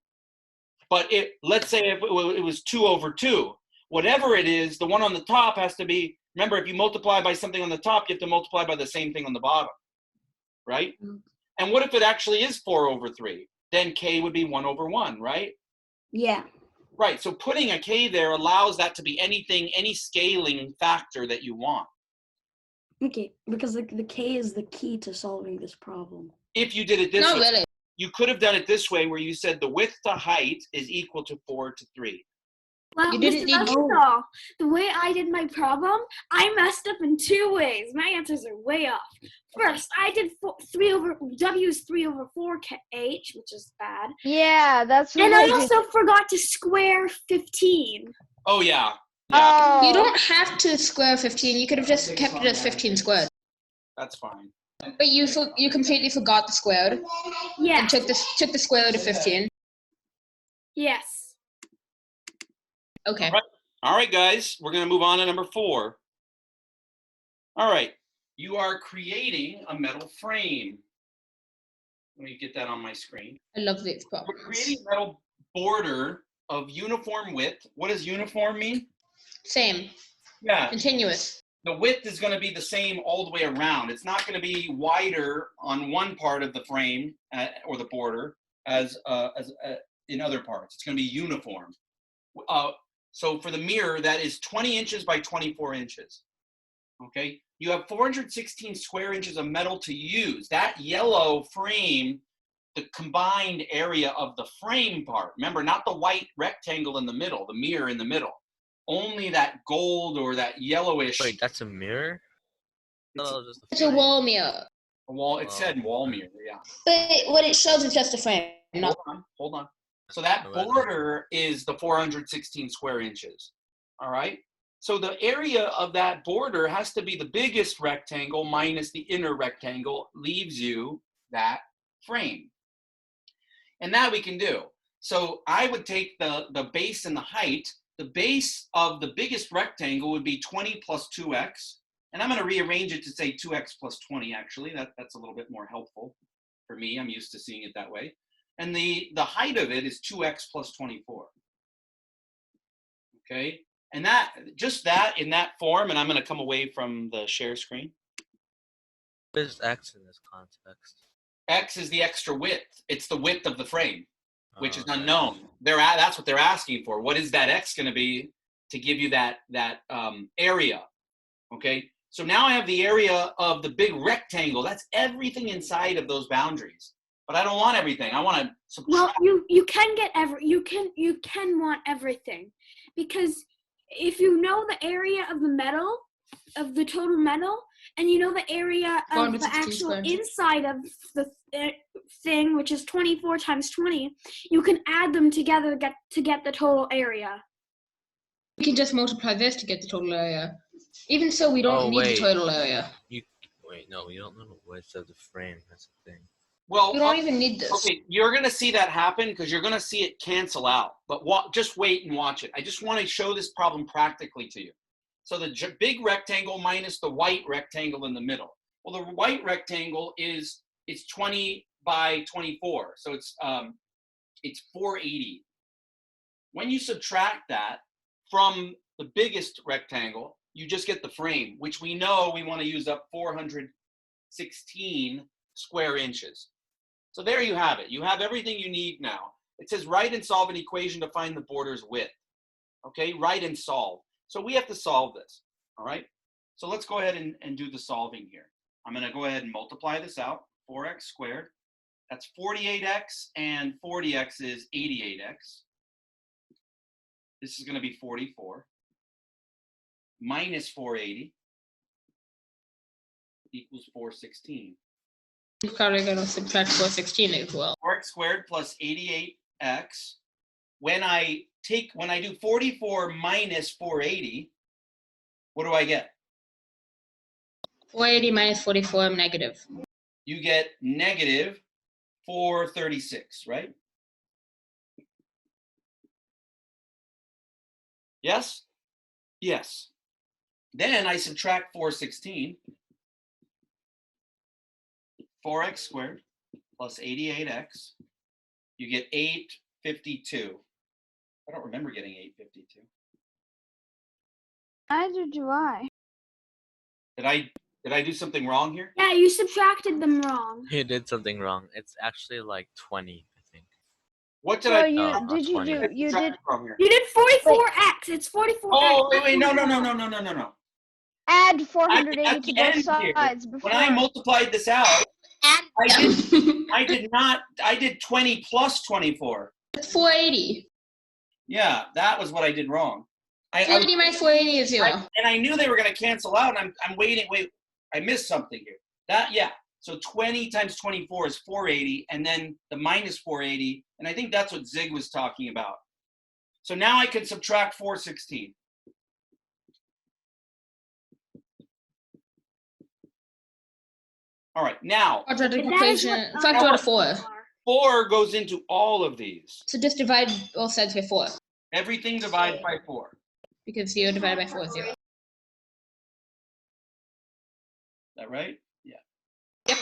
Speaker 1: But let's say if it was 2 over 2. Whatever it is, the one on the top has to be, remember, if you multiply by something on the top, you have to multiply by the same thing on the bottom, right? And what if it actually is 4 over 3? Then K would be 1 over 1, right?
Speaker 6: Yeah.
Speaker 1: Right, so putting a K there allows that to be anything, any scaling factor that you want.
Speaker 6: Okay, because the K is the key to solving this problem.
Speaker 1: If you did it this
Speaker 3: Not
Speaker 1: way,
Speaker 3: really.
Speaker 1: you could have done it this way where you said the width to height is equal to 4 to 3.
Speaker 4: Well,
Speaker 3: You didn't
Speaker 4: Mr.
Speaker 3: need-
Speaker 4: Rosenthal, the way I did my problem, I messed up in 2 ways. My answers are way off. First, I did W is 3 over 4 H, which is bad.
Speaker 2: Yeah, that's what
Speaker 4: And I
Speaker 2: did.
Speaker 4: also forgot to square 15.
Speaker 1: Oh yeah,
Speaker 2: Oh.
Speaker 3: You don't have to square 15. You could have just kept it as 15 squared.
Speaker 1: That's fine.
Speaker 3: But you completely forgot the squared
Speaker 4: Yes.
Speaker 3: and took the square root of 15.
Speaker 4: Yes.
Speaker 3: Okay.
Speaker 1: All right, guys, we're going to move on to number 4. All right, you are creating a metal frame. Let me get that on my screen.
Speaker 3: I love these
Speaker 1: We're
Speaker 3: problems.
Speaker 1: creating a metal border of uniform width. What does uniform mean?
Speaker 3: Same.
Speaker 1: Yeah,
Speaker 3: Continuous.
Speaker 1: the width is going to be the same all the way around. It's not going to be wider on one part of the frame or the border as in other parts. It's going to be uniform. So for the mirror, that is 20 inches by 24 inches. Okay, you have 416 square inches of metal to use. That yellow frame, the combined area of the frame part, remember, not the white rectangle in the middle, the mirror in the middle, only that gold or that yellowish.
Speaker 5: Wait, that's a mirror?
Speaker 1: It's,
Speaker 5: Oh, just
Speaker 3: It's a wall mirror.
Speaker 1: a wall. It said wall mirror, yeah.
Speaker 3: But what it shows is just a frame. Not
Speaker 1: Hold on. So that border is the 416 square inches. All right. So the area of that border has to be the biggest rectangle minus the inner rectangle, leaves you that frame. And that we can do. So I would take the base and the height. The base of the biggest rectangle would be 20 plus 2x. And I'm going to rearrange it to say 2x plus 20, actually. That's a little bit more helpful for me. I'm used to seeing it that way. And the height of it is 2x plus 24. Okay? And just that in that form, and I'm going to come away from the share screen.
Speaker 5: What is X in this context?
Speaker 1: X is the extra width. It's the width of the frame, which is
Speaker 5: Okay.
Speaker 1: unknown. That's what they're asking for. What is that X going to be to give you that area? Okay, so now I have the area of the big rectangle. That's everything inside of those boundaries. But I don't want everything. I want to subtract.
Speaker 4: Well, you can get you can want everything, because if you know the area of the metal, of the total metal, and you know the area of the
Speaker 3: 416
Speaker 4: actual
Speaker 3: square inches.
Speaker 4: inside of the thing, which is 24 times 20, you can add them together to get the total area.
Speaker 3: We can just multiply this to get the total area. Even so, we don't need the total area.
Speaker 5: No, we don't know the width of the frame. That's the thing.
Speaker 1: Well,
Speaker 3: We don't even need this.
Speaker 1: okay, you're going to see that happen because you're going to see it cancel out. But just wait and watch it. I just want to show this problem practically to you. So the big rectangle minus the white rectangle in the middle. Well, the white rectangle it's 20 by 24, so it's 480. When you subtract that from the biggest rectangle, you just get the frame, which we know we want to use up 416 square inches. So there you have it. You have everything you need now. It says write and solve an equation to find the border's width. Okay, write and solve. So we have to solve this, all right? So let's go ahead and do the solving here. I'm going to go ahead and multiply this out, 4x squared. That's 48x, and 40x is 88x. This is going to be 44. Minus 480 equals 416.
Speaker 3: You're probably going to subtract 416 as well.
Speaker 1: 4x squared plus 88x. When I do 44 minus 480, what do I get?
Speaker 3: 480 minus 44, negative.
Speaker 1: You get negative 436, right? Yes? Yes. Then I subtract 416. 4x squared plus 88x. You get 852. I don't remember getting 852.
Speaker 2: Neither do I.
Speaker 1: Did I do something wrong here?
Speaker 4: Yeah, you subtracted them wrong.
Speaker 5: You did something wrong. It's actually like 20, I think.
Speaker 1: What did
Speaker 2: So
Speaker 1: I
Speaker 2: you
Speaker 5: not
Speaker 2: did you
Speaker 5: 20.
Speaker 2: do you did
Speaker 1: from here?
Speaker 4: You did 44x. It's 44x.
Speaker 1: Oh, wait, no.
Speaker 2: add
Speaker 1: At
Speaker 2: 480
Speaker 1: the
Speaker 2: to both
Speaker 1: end here,
Speaker 2: sides before.
Speaker 1: when I multiplied this out, I did 20 plus 24.
Speaker 3: It's 480.
Speaker 1: Yeah, that was what I did wrong.
Speaker 3: 480 minus 480 is 0.
Speaker 1: And I knew they were going to cancel out, and I'm waiting. Wait, I missed something here. So 20 times 24 is 480, and then the minus 480, and I think that's what Zig was talking about. So now I can subtract 416. All right, now
Speaker 3: Quadratic
Speaker 4: That is what
Speaker 3: equation, factor out of 4.
Speaker 4: are.
Speaker 1: 4 goes into all of these.
Speaker 3: So just divide both sides by 4.
Speaker 1: Everything divides by 4.
Speaker 3: Because 0 divided by 4 is 0.
Speaker 1: Is that right? Yeah.
Speaker 3: Yep.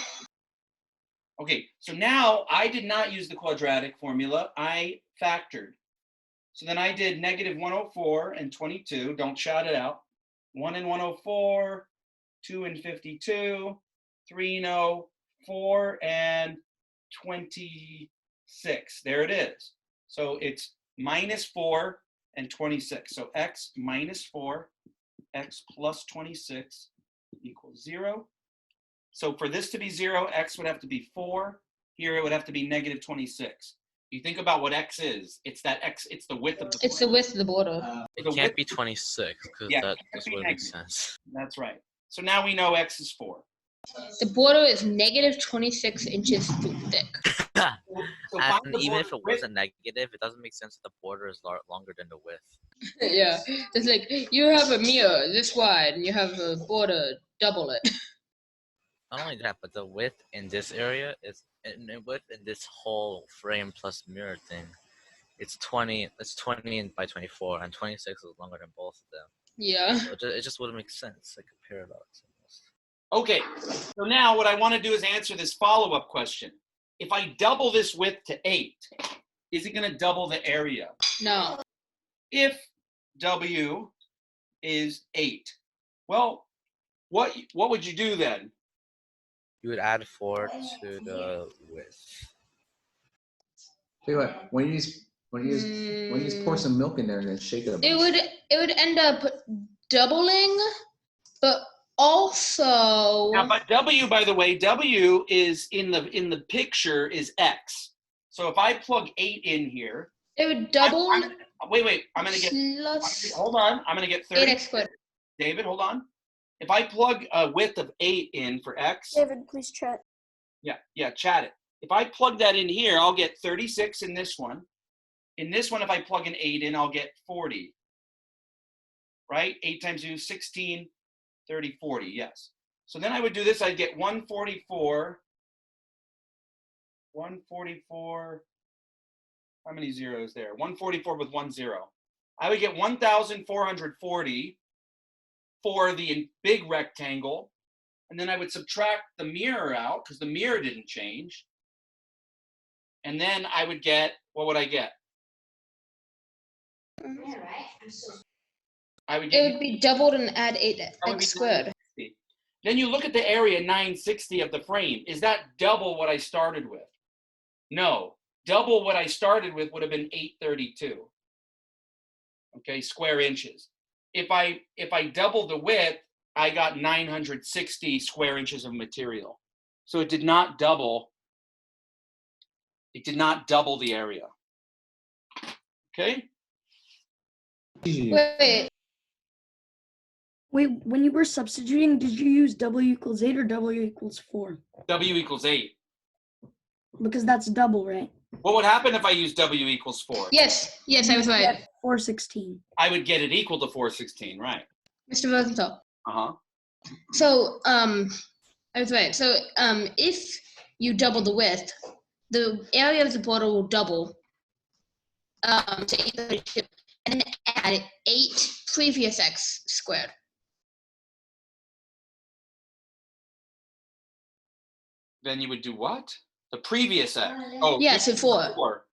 Speaker 1: Okay, so now I did not use the quadratic formula. I factored. So then I did negative 104 and 22. Don't shout it out. 1 and 104, 2 and 52, 3 and 4 and 26. There it is. So it's minus 4 and 26. So x minus 4, x plus 26 equals 0. So for this to be 0, x would have to be 4. Here it would have to be negative 26. You think about what x is. It's that x, it's the width of the
Speaker 3: It's the width of the border.
Speaker 5: It
Speaker 1: the
Speaker 5: can't
Speaker 1: width-
Speaker 5: be 26 because
Speaker 1: Yeah,
Speaker 5: that
Speaker 1: it can't
Speaker 5: just
Speaker 1: be
Speaker 5: wouldn't make
Speaker 1: negative.
Speaker 5: sense.
Speaker 1: That's right. So now we know x is 4.
Speaker 3: The border is negative 26 inches thick.
Speaker 1: So find
Speaker 5: And
Speaker 1: the
Speaker 5: even if
Speaker 1: border
Speaker 5: it wasn't negative, it doesn't make sense that the border is longer than the width.
Speaker 3: Yeah, it's like you have a mirror this wide and you have a border double it.
Speaker 5: Not only that, but the width in this area is and the width in this whole frame plus mirror thing. It's 20. It's 20 by 24, and 26 is longer than both of them.
Speaker 3: Yeah.
Speaker 5: So it just wouldn't make sense, like a paradox almost.
Speaker 1: Okay, so now what I want to do is answer this follow-up question. If I double this width to 8, is it going to double the area?
Speaker 3: No.
Speaker 1: If W is 8, well, what would you do then?
Speaker 5: You would add 4 to the width.
Speaker 7: Tell you what, when you just pour some milk in there and then shake it a bunch.
Speaker 3: It would end up doubling, but also
Speaker 1: Now, but W, by the way, W is in the picture is X. So if I plug 8 in here,
Speaker 3: it would double.
Speaker 1: wait, I'm going to get,
Speaker 3: plus
Speaker 1: hold on, I'm going to get 30.
Speaker 3: 8x squared.
Speaker 1: David, hold on. If I plug a width of 8 in for X.
Speaker 4: David, please chat.
Speaker 1: Yeah, chat it. If I plug that in here, I'll get 36 in this one. In this one, if I plug an 8 in, I'll get 40. Right? 8 times 2, 16, 30, 40, yes. So then I would do this, I'd get 144. 144, how many zeros there? 144 with 1 0. I would get 1,440 for the big rectangle. And then I would subtract the mirror out because the mirror didn't change. And then I would get, what would I get? I would get,
Speaker 3: It would be doubled and add
Speaker 1: that would
Speaker 3: 8x
Speaker 1: be
Speaker 3: squared.
Speaker 1: 960. Then you look at the area 960 of the frame. Is that double what I started with? No. Double what I started with would have been 832. Okay, square inches. If I double the width, I got 960 square inches of material. So it did not double. It did not double the area. Okay?
Speaker 3: Wait,
Speaker 6: Wait, when you were substituting, did you use W equals 8 or W equals 4?
Speaker 1: W equals 8.
Speaker 6: Because that's double, right?
Speaker 1: What would happen if I used W equals 4?
Speaker 3: yes, I was right.
Speaker 6: 416.
Speaker 1: I would get it equal to 416, right?
Speaker 3: Mr. Rosenthal.
Speaker 1: Uh-huh.
Speaker 3: So, I was right. So, if you double the width, the area of the border will double to 832, and then add 8 previous x squared.
Speaker 1: Then you would do what? The previous x. Oh,
Speaker 3: Yeah, so 4.
Speaker 1: 4.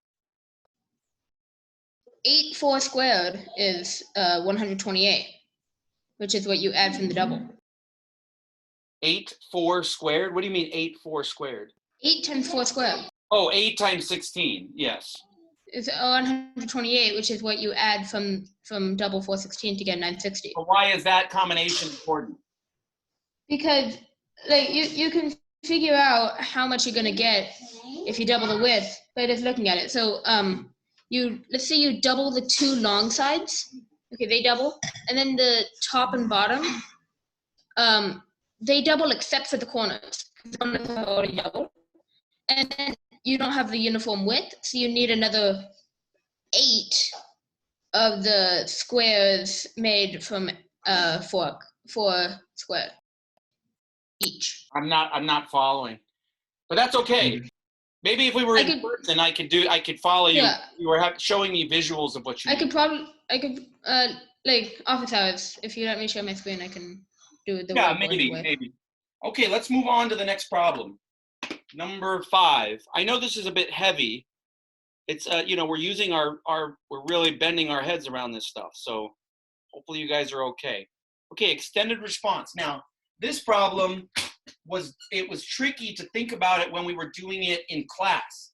Speaker 3: 8 4 squared is 128, which is what you add from the double.
Speaker 1: 8 4 squared? What do you mean 8 4 squared?
Speaker 3: 8 times 4 squared
Speaker 1: Oh, 8 times 16. Yes.
Speaker 3: is 128, which is what you add from double 416 to get 960.
Speaker 1: But why is that combination important?
Speaker 3: Because like you can figure out how much you're gonna get if you double the width by just looking at it. So let's say you double the 2 long sides. Okay, they double, and then the top and bottom, they double except for the corners. The corners are already doubled, and then you don't have the uniform width, so you need another 8 of the squares made from 4 squared. each.
Speaker 1: I'm not following, but that's okay. Maybe if we were in person, I could follow you.
Speaker 3: Yeah.
Speaker 1: You were showing me visuals of what you mean.
Speaker 3: I could like office hours. If you let me share my screen, I can do it the
Speaker 1: Yeah,
Speaker 3: whiteboard way.
Speaker 1: maybe. Okay, let's move on to the next problem. Number 5. I know this is a bit heavy. It's we're using we're really bending our heads around this stuff. So hopefully you guys are okay. Okay, extended response. Now, this problem was tricky to think about it when we were doing it in class.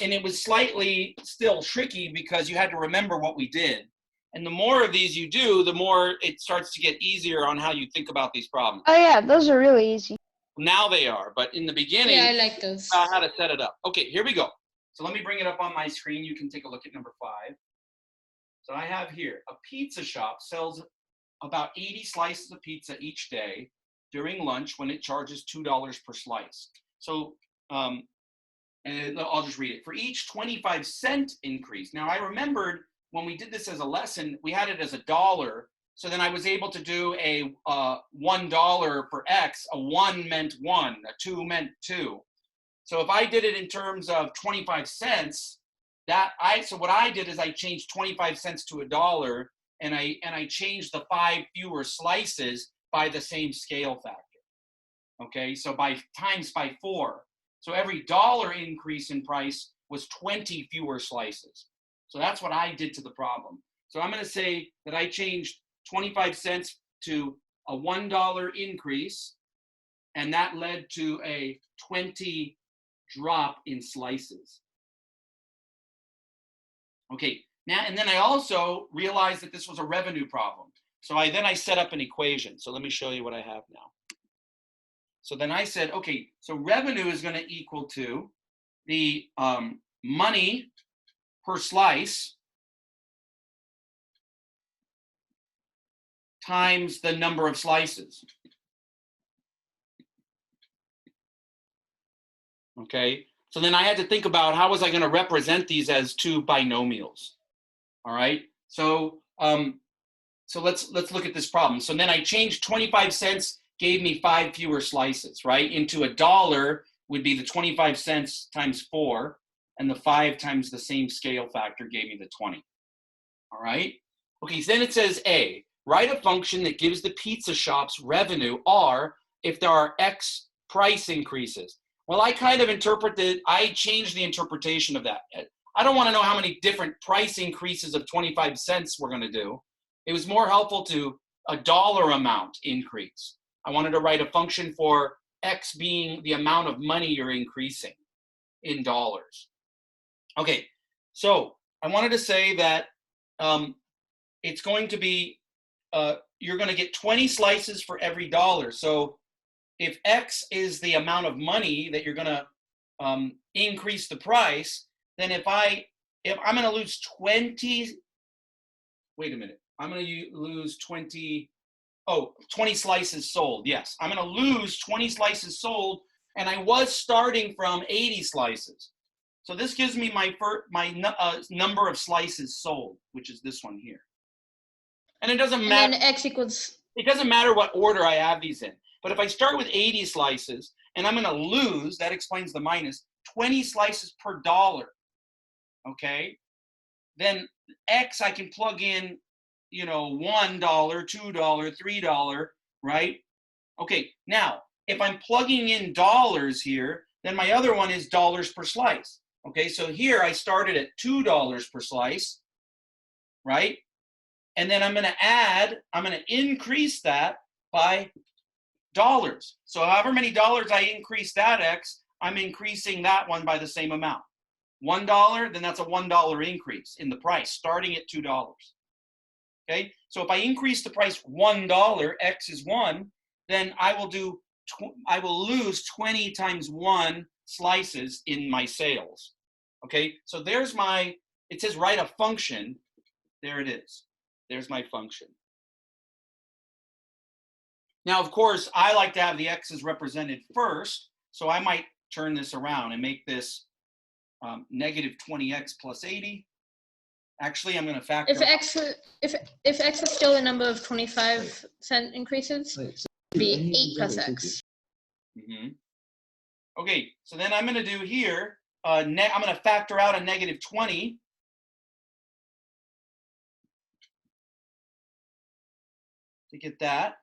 Speaker 1: And it was slightly still tricky because you had to remember what we did. And the more of these you do, the more it starts to get easier on how you think about these problems.
Speaker 2: Oh yeah, those are really easy.
Speaker 1: Now they are, but in the beginning,
Speaker 3: Yeah, I like those.
Speaker 1: how to set it up. Okay, here we go. So let me bring it up on my screen. You can take a look at number 5. So I have here, a pizza shop sells about 80 slices of pizza each day during lunch when it charges $2 per slice. So, and I'll just read it. For each 25-cent increase. Now I remembered when we did this as a lesson, we had it as $1. So then I was able to do a $1 for X. A 1 meant 1, a 2 meant 2. So if I did it in terms of 25 cents, so what I did is I changed 25 cents to $1, and I changed the 5 fewer slices by the same scale factor. Okay, so times by 4. So every $1 increase in price was 20 fewer slices. So that's what I did to the problem. So I'm going to say that I changed 25 cents to a $1 increase, and that led to a 20 drop in slices. Okay, now, and then I also realized that this was a revenue problem. So I set up an equation. So let me show you what I have now. So then I said, okay, so revenue is going to equal to the money per slice times the number of slices. Okay, so then I had to think about how was I going to represent these as two binomials. All right, so let's look at this problem. So then I changed 25 cents gave me 5 fewer slices, right? Into $1 would be the 25 cents times 4, and the 5 times the same scale factor gave me the 20. All right. Okay, so then it says A, write a function that gives the pizza shop's revenue R if there are X price increases. Well, I kind of I changed the interpretation of that. I don't want to know how many different price increases of 25 cents we're going to do. It was more helpful to a dollar amount increase. I wanted to write a function for X being the amount of money you're increasing in dollars. Okay, so I wanted to say that it's going to be, you're going to get 20 slices for every dollar. So if X is the amount of money that you're going to increase the price, then if I'm going to lose 20, wait a minute, I'm going to lose 20 slices sold. Yes, I'm going to lose 20 slices sold, and I was starting from 80 slices. So this gives me my number of slices sold, which is this one here. And it doesn't matter.
Speaker 3: And then X equals.
Speaker 1: It doesn't matter what order I have these in. But if I start with 80 slices, and I'm going to lose, that explains the minus, 20 slices per dollar. Okay, then X I can plug in, $1, $2, $3, right? Okay, now if I'm plugging in dollars here, then my other one is dollars per slice. Okay, so here I started at $2 per slice, right? And then I'm going to increase that by dollars. So however many dollars I increase that X, I'm increasing that one by the same amount. $1, then that's a $1 increase in the price, starting at $2. Okay, so if I increase the price $1, X is 1, then I will lose 20 times 1 slices in my sales. Okay, so it says write a function. There it is. There's my function. Now, of course, I like to have the X's represented first, so I might turn this around and make this negative 20X plus 80. Actually, I'm going to factor.
Speaker 3: If X is still the number of 25 cent increases, it'd be 8 plus X.
Speaker 1: Okay, so then I'm going to do here, I'm going to factor out a negative 20. To get that.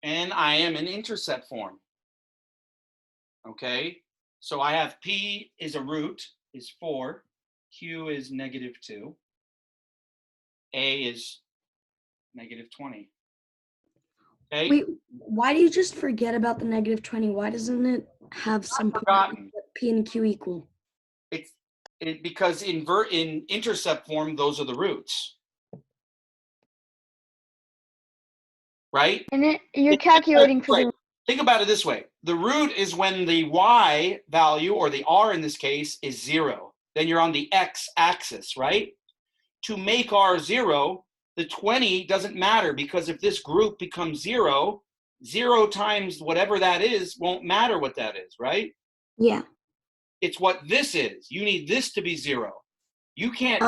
Speaker 1: And I am in intercept form. Okay, so I have P is a root, is 4. Q is negative 2. A is negative 20. Okay.
Speaker 6: Wait, why do you just forget about the negative 20? Why doesn't it have some
Speaker 1: forgotten.
Speaker 6: P and Q equal?
Speaker 1: Because in intercept form, those are the roots. Right?
Speaker 2: And you're calculating for the.
Speaker 1: Think about it this way. The root is when the y value, or the r in this case, is 0. Then you're on the x-axis, right? To make r 0, the 20 doesn't matter, because if this group becomes 0, 0 times whatever that is won't matter what that is, right?
Speaker 6: Yeah.
Speaker 1: It's what this is. You need this to be 0. You can't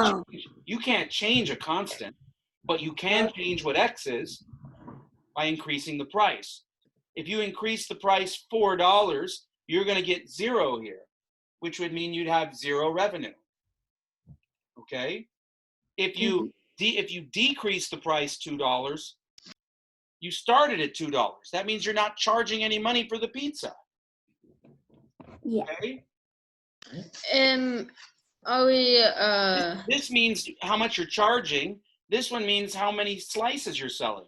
Speaker 1: change a constant, but you can change what x is by increasing the price. If you increase the price $4, you're going to get 0 here, which would mean you'd have 0 revenue. Okay? If you decrease the price $2, you started at $2. That means you're not charging any money for the pizza.
Speaker 6: Yeah.
Speaker 1: Okay?
Speaker 3: Are we
Speaker 1: This means how much you're charging. This one means how many slices you're selling.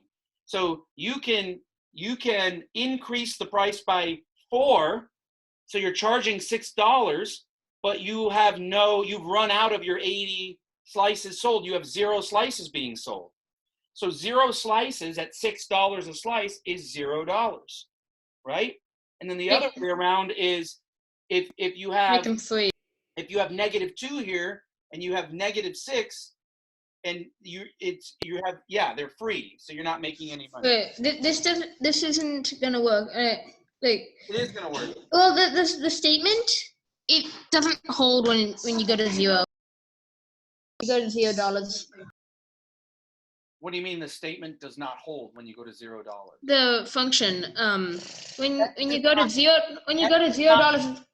Speaker 1: So you can increase the price by 4, so you're charging $6, but you've run out of your 80 slices sold. You have 0 slices being sold. So 0 slices at $6 a slice is $0, right? And then the other way around is if you have
Speaker 3: make them free?
Speaker 1: If you have negative 2 here and you have negative 6, and they're free, so you're not making any money.
Speaker 3: But this isn't gonna work.
Speaker 1: It is gonna work.
Speaker 3: Well, the statement, it doesn't hold when you go to 0. You go to $0.
Speaker 1: What do you mean the statement does not hold when you go to $0?
Speaker 3: The function, when you go to $0,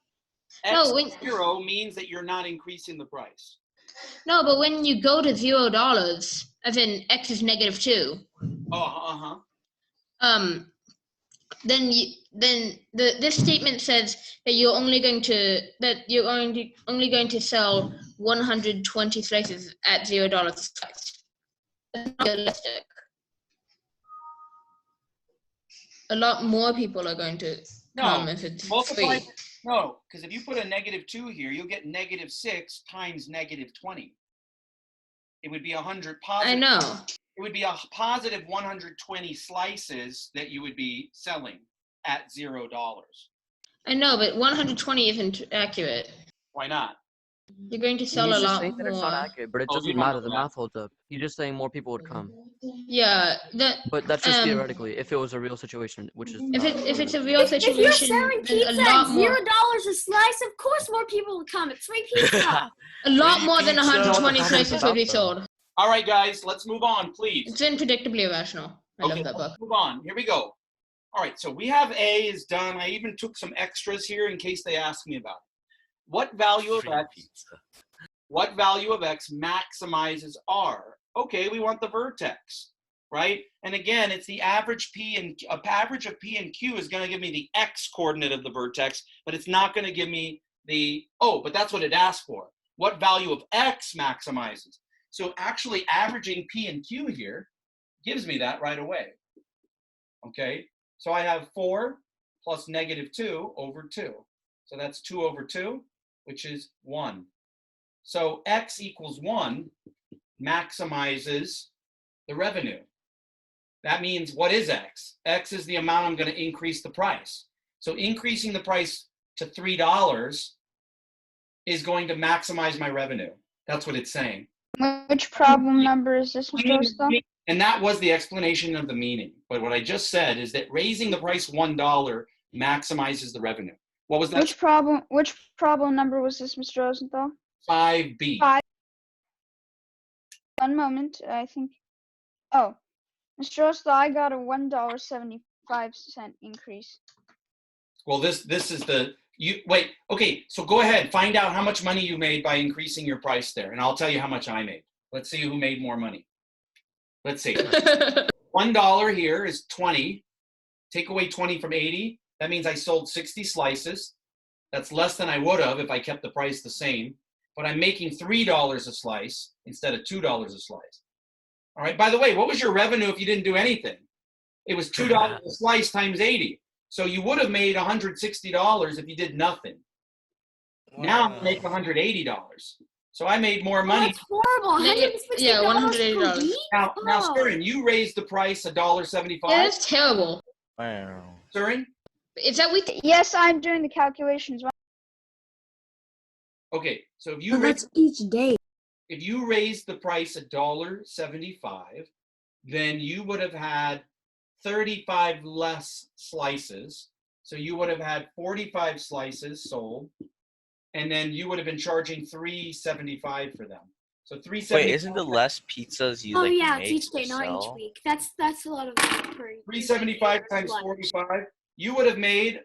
Speaker 1: X
Speaker 3: when
Speaker 1: 0 means that you're not increasing the price.
Speaker 3: no, but when you go to $0, as in x is negative 2. Then this statement says that you're only going to sell 120 slices at $0 a slice. That's not realistic. A lot more people are going to come if it's free.
Speaker 1: No, because if you put a negative 2 here, you'll get negative 6 times negative 20. It would be 100 positive.
Speaker 3: I know.
Speaker 1: It would be a positive 120 slices that you would be selling at $0.
Speaker 3: I know, but 120 isn't accurate.
Speaker 1: Why not?
Speaker 3: You're going to sell a lot
Speaker 8: that it's not
Speaker 3: more.
Speaker 8: accurate, but it
Speaker 1: Oh,
Speaker 8: doesn't
Speaker 1: you don't
Speaker 8: matter.
Speaker 1: know
Speaker 8: The
Speaker 1: that.
Speaker 8: math holds up. You're just saying more people would come.
Speaker 3: Yeah,
Speaker 8: But that's just theoretically, if it was a real situation, which is not.
Speaker 3: if it's a real
Speaker 4: If you're
Speaker 3: situation,
Speaker 4: selling
Speaker 3: then
Speaker 4: pizza
Speaker 3: a lot
Speaker 4: at
Speaker 3: more.
Speaker 4: $0 a slice, of course more people will come. It's free pizza.
Speaker 3: A lot
Speaker 8: You
Speaker 3: more
Speaker 8: can
Speaker 3: than
Speaker 8: tell what the
Speaker 3: 120
Speaker 8: comments
Speaker 3: slices would be
Speaker 8: about, though.
Speaker 3: sold.
Speaker 1: All right, guys, let's move on, please.
Speaker 3: It's unpredictably irrational. I love that book.
Speaker 1: Let's move on. Here we go. All right, so we have A is done. I even took some extras here in case they ask me about it. What value of
Speaker 5: Free
Speaker 1: x?
Speaker 5: pizza.
Speaker 1: What value of x maximizes r? Okay, we want the vertex, right? And again, it's the average average of p and q is going to give me the x coordinate of the vertex, but it's not going to give me but that's what it asked for. What value of x maximizes? So actually averaging p and q here gives me that right away. Okay, so I have 4 plus negative 2 over 2. So that's 2 over 2, which is 1. So x equals 1 maximizes the revenue. That means what is x? X is the amount I'm going to increase the price. So increasing the price to $3 is going to maximize my revenue. That's what it's saying.
Speaker 2: Which problem number is this, Mr. Ostal?
Speaker 1: And that was the explanation of the meaning. But what I just said is that raising the price $1 maximizes the revenue. What was that?
Speaker 2: Which problem number was this, Mr. Rosenthal?
Speaker 1: 5B.
Speaker 2: 5. One moment, I think. Oh, Mr. Ostal, I got a $1.75. 5-cent increase.
Speaker 1: Well, this is the wait. Okay, so go ahead, find out how much money you made by increasing your price there, and I'll tell you how much I made. Let's see who made more money. Let's see. $1 here is 20. Take away 20 from 80. That means I sold 60 slices. That's less than I would have if I kept the price the same. But I'm making $3 a slice instead of $2 a slice. All right. By the way, what was your revenue if you didn't do anything? It was $2 a slice times 80. So you would have made $160 if you did nothing. Now I make $180. So I made more money.
Speaker 4: That's horrible.
Speaker 3: Yeah,
Speaker 4: $160 per
Speaker 3: $180.
Speaker 4: week?
Speaker 1: Now,
Speaker 4: Oh.
Speaker 1: Surin, you raised the price $1.75.
Speaker 3: Yeah, that's terrible.
Speaker 5: Wow.
Speaker 1: Surin?
Speaker 3: Is that with
Speaker 2: Yes, I'm doing the calculations.
Speaker 1: Okay, so
Speaker 6: So that's each day.
Speaker 1: if you raised the price $1.75, then you would have had 35 less slices. So you would have had 45 slices sold, and then you would have been charging $3.75 for them. So $3.75.
Speaker 5: Wait, isn't the less pizzas you
Speaker 4: Oh
Speaker 5: like
Speaker 4: yeah,
Speaker 5: make
Speaker 4: it's each day,
Speaker 5: to
Speaker 4: not each
Speaker 5: sell?
Speaker 4: week. That's a lot of per.
Speaker 1: $3.75 times 45. You would have made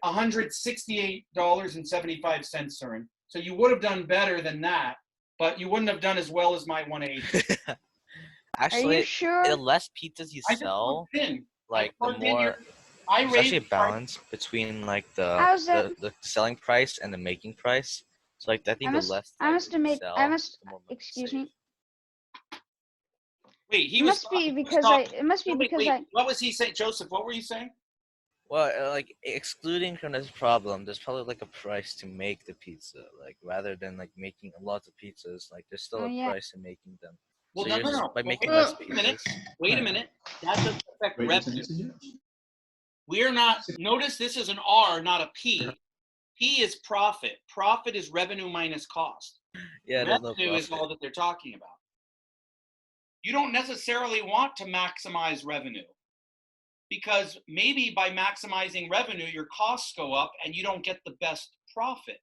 Speaker 1: $168.75, Surin. So you would have done better than that, but you wouldn't have done as well as my 180.
Speaker 2: Are you
Speaker 5: Actually,
Speaker 2: sure?
Speaker 5: the less pizzas you
Speaker 1: I just
Speaker 5: sell,
Speaker 1: plugged in.
Speaker 5: like the
Speaker 1: plugged in
Speaker 5: more
Speaker 1: your- I
Speaker 5: there's
Speaker 1: raised
Speaker 5: actually a
Speaker 1: the price.
Speaker 5: balance between like the
Speaker 2: How's that?
Speaker 5: the selling price and the making price. So like I think the less
Speaker 2: I must have made.
Speaker 5: sell,
Speaker 2: I must.
Speaker 5: the more money you
Speaker 2: Excuse
Speaker 5: save.
Speaker 2: me.
Speaker 1: Wait, he
Speaker 2: It
Speaker 1: was
Speaker 2: must be
Speaker 1: talking- he was
Speaker 2: because
Speaker 1: talking-
Speaker 2: It must be
Speaker 1: Wait,
Speaker 2: because
Speaker 1: wait, what was he saying? Joseph, what were you saying?
Speaker 5: Well, like excluding from this problem, there's probably like a price to make the pizza. Like rather than like making a lot of pizzas, like there's still
Speaker 2: Oh,
Speaker 5: a
Speaker 2: yeah.
Speaker 5: price in making them.
Speaker 1: Well,
Speaker 5: So
Speaker 1: no,
Speaker 5: you're
Speaker 1: no,
Speaker 5: just
Speaker 1: no.
Speaker 5: by
Speaker 1: Well,
Speaker 5: making
Speaker 1: wait
Speaker 5: less
Speaker 1: a minute.
Speaker 5: pizzas.
Speaker 1: Wait a minute. That doesn't affect
Speaker 7: Ready to
Speaker 1: revenue.
Speaker 7: send it?
Speaker 1: We're not, notice this is an R, not a P. P is profit. Profit is revenue minus cost.
Speaker 5: Yeah, there's no
Speaker 1: Revenue is all
Speaker 5: profit.
Speaker 1: that they're talking about. You don't necessarily want to maximize revenue because maybe by maximizing revenue, your costs go up and you don't get the best profit.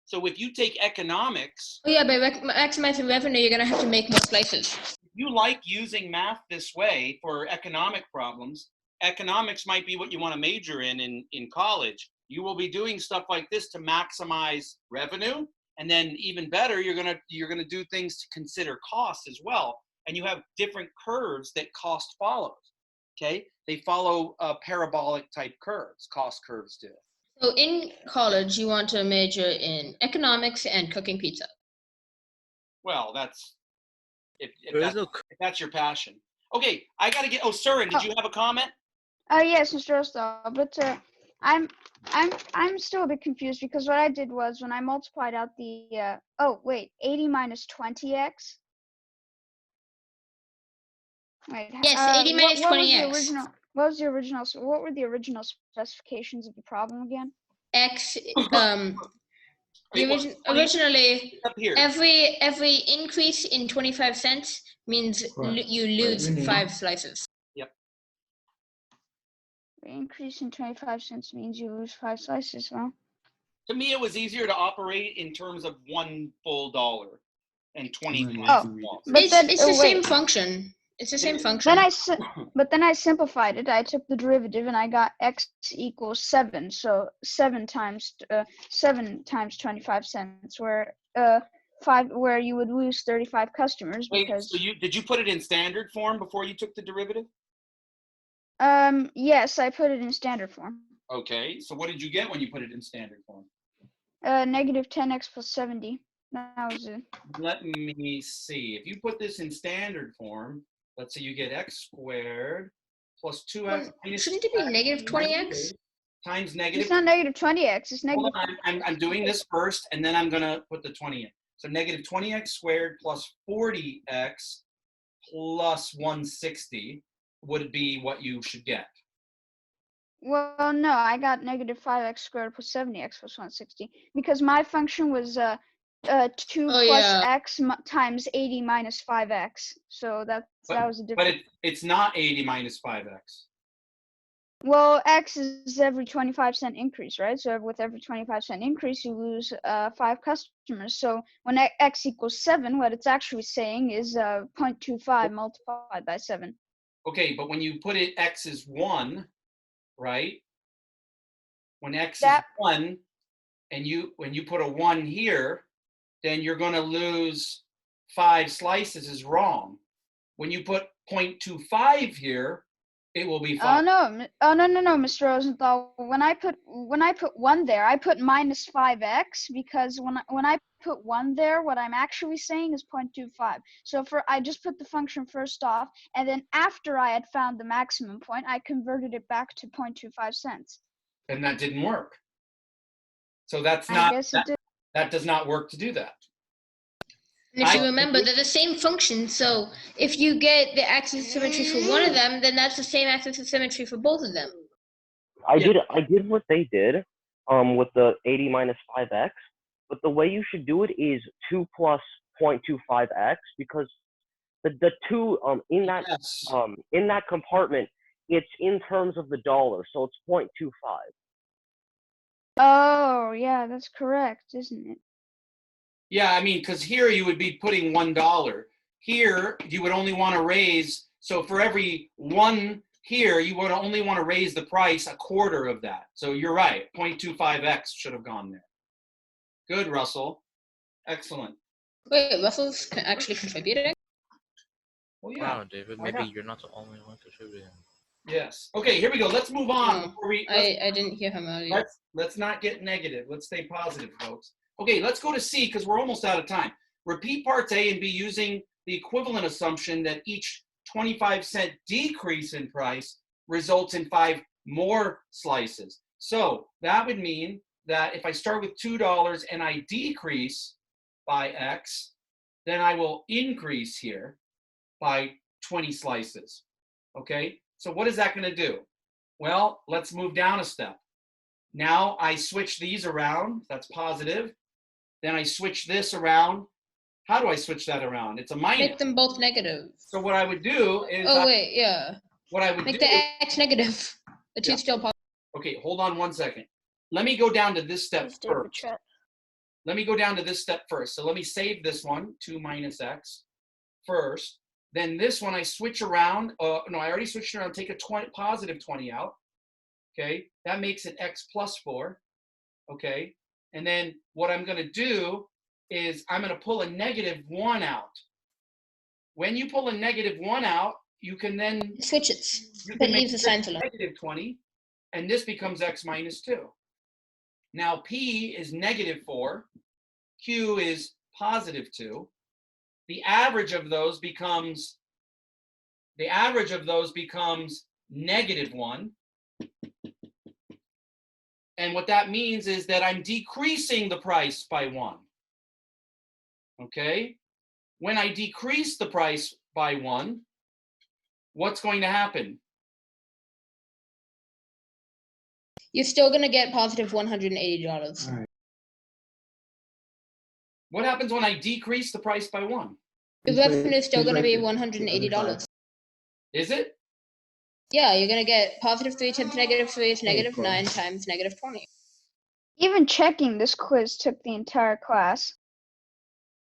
Speaker 1: So if you take economics,
Speaker 3: Oh yeah, by maximizing revenue, you're gonna have to make more slices.
Speaker 1: if you like using math this way for economic problems, economics might be what you want to major in college. You will be doing stuff like this to maximize revenue, and then even better, you're gonna do things to consider cost as well. And you have different curves that cost follows. Okay, they follow parabolic type curves. Cost curves do.
Speaker 3: So in college, you want to major in economics and cooking pizza.
Speaker 1: Well, that's if
Speaker 5: There's no
Speaker 1: that's your passion. Okay, I gotta get. Oh, Surin, did you have a comment?
Speaker 2: Yes, Mr. Ostal, but I'm still a bit confused because what I did was when I multiplied out the 80 minus 20x. Wait,
Speaker 3: Yes, 80 minus
Speaker 2: what was
Speaker 3: 20x.
Speaker 2: the original? What were the original specifications of the problem again?
Speaker 3: X,
Speaker 1: Wait, what-
Speaker 3: originally
Speaker 1: Up here.
Speaker 3: every increase in 25 cents means
Speaker 7: Right.
Speaker 3: you lose
Speaker 7: Right,
Speaker 3: 5 slices.
Speaker 2: The increase in 25 cents means you lose 5 slices. Well,
Speaker 1: To me, it was easier to operate in terms of $1 full dollar and 20
Speaker 7: Mm,
Speaker 1: cents.
Speaker 2: Oh. But
Speaker 3: It's,
Speaker 2: then-
Speaker 3: it's the
Speaker 2: oh,
Speaker 3: same
Speaker 2: wait.
Speaker 3: function. It's the same function.
Speaker 2: then I simplified it. I took the derivative and I got x equals 7. So 7 times 25 cents, where 5 where you would lose 35 customers
Speaker 1: Wait,
Speaker 2: because
Speaker 1: so did you put it in standard form before you took the derivative?
Speaker 2: yes, I put it in standard form.
Speaker 1: Okay, so what did you get when you put it in standard form?
Speaker 2: Negative 10x plus 70. That was it.
Speaker 1: Let me see. If you put this in standard form, let's say you get x squared plus 2x minus
Speaker 3: Shouldn't it be negative 20x?
Speaker 1: times negative.
Speaker 2: It's not negative 20x. It's negative.
Speaker 1: Hold on, I'm doing this first, and then I'm gonna put the 20 in. So negative 20x squared plus 40x plus 160 would be what you should get.
Speaker 2: Well, no, I got negative 5x squared plus 70x plus 160 because my function was 2 plus
Speaker 3: yeah.
Speaker 2: x times 80 minus 5x. So that was a
Speaker 1: But
Speaker 2: different.
Speaker 1: it's not 80 minus 5x.
Speaker 2: Well, x is every 25-cent increase, right? So with every 25-cent increase, you lose 5 customers. So when x equals 7, what it's actually saying is 0.25 multiplied by 7.
Speaker 1: Okay, but when you put it x is 1, right? When x
Speaker 2: That-
Speaker 1: is 1, and when you put a 1 here, then you're going to lose 5 slices is wrong. When you put 0.25 here, it will be 5.
Speaker 2: Oh no, Mr. Rosenthal. When I put 1 there, I put minus 5x because when I put 1 there, what I'm actually saying is 0.25. So I just put the function first off, and then after I had found the maximum point, I converted it back to 0.25 cents.
Speaker 1: And that didn't work. So that's
Speaker 2: I
Speaker 1: not
Speaker 2: guess it did.
Speaker 1: that does not work to do that.
Speaker 3: And if you remember, they're the same function. So if you get the axis of symmetry for one of them, then that's the same axis of symmetry for both of them.
Speaker 9: I did what they did with the 80 minus 5x, but the way you should do it is 2 plus 0.25x, because the 2 in that compartment, it's in terms of the dollar, so it's 0.25.
Speaker 2: Oh yeah, that's correct, isn't it?
Speaker 1: Yeah, I mean, because here you would be putting $1. Here you would only want to raise, so for every 1 here, you would only want to raise the price a quarter of that. So you're right, 0.25x should have gone there. Good, Russell. Excellent.
Speaker 3: Wait, Russell's actually contributing?
Speaker 1: Well, yeah.
Speaker 5: Wow, David,
Speaker 1: Why
Speaker 5: maybe
Speaker 1: not?
Speaker 5: you're not the only one contributing.
Speaker 1: Yes. Okay, here we go. Let's move on.
Speaker 3: No,
Speaker 1: before we,
Speaker 3: I didn't hear him earlier.
Speaker 1: let's not get negative. Let's stay positive, folks. Okay, let's go to C because we're almost out of time. Repeat parts A and B using the equivalent assumption that each 25-cent decrease in price results in 5 more slices. So that would mean that if I start with $2 and I decrease by X, then I will increase here by 20 slices. Okay, so what is that going to do? Well, let's move down a step. Now I switch these around. That's positive. Then I switch this around. How do I switch that around? It's a minus.
Speaker 3: Make them both negative.
Speaker 1: So what I would do is what I would
Speaker 3: Make
Speaker 1: do.
Speaker 3: the x negative. The 2 still positive.
Speaker 1: Okay, hold on one second. Let me go down to this step first. Let me go down to this step first. So let me save this one, 2 minus x first. Then this one I switch around. No, I already switched around. Take a positive 20 out. Okay, that makes it x plus 4. Okay, and then what I'm going to do is I'm going to pull a negative 1 out. When you pull a negative 1 out, you can then
Speaker 3: switch it. That leaves the sign to
Speaker 1: negative 20, and this becomes x minus 2. Now P is negative 4, Q is positive 2. The average of those becomes negative 1. And what that means is that I'm decreasing the price by 1. Okay? When I decrease the price by 1, what's going to happen?
Speaker 3: You're still going to get positive $180.
Speaker 7: All right.
Speaker 1: What happens when I decrease the price by 1?
Speaker 3: The revenue is still going to be $180.
Speaker 1: Is it?
Speaker 3: Yeah, you're going to get positive 3 times negative 3 is negative 9 times negative 20.
Speaker 2: Even checking this quiz took the entire class.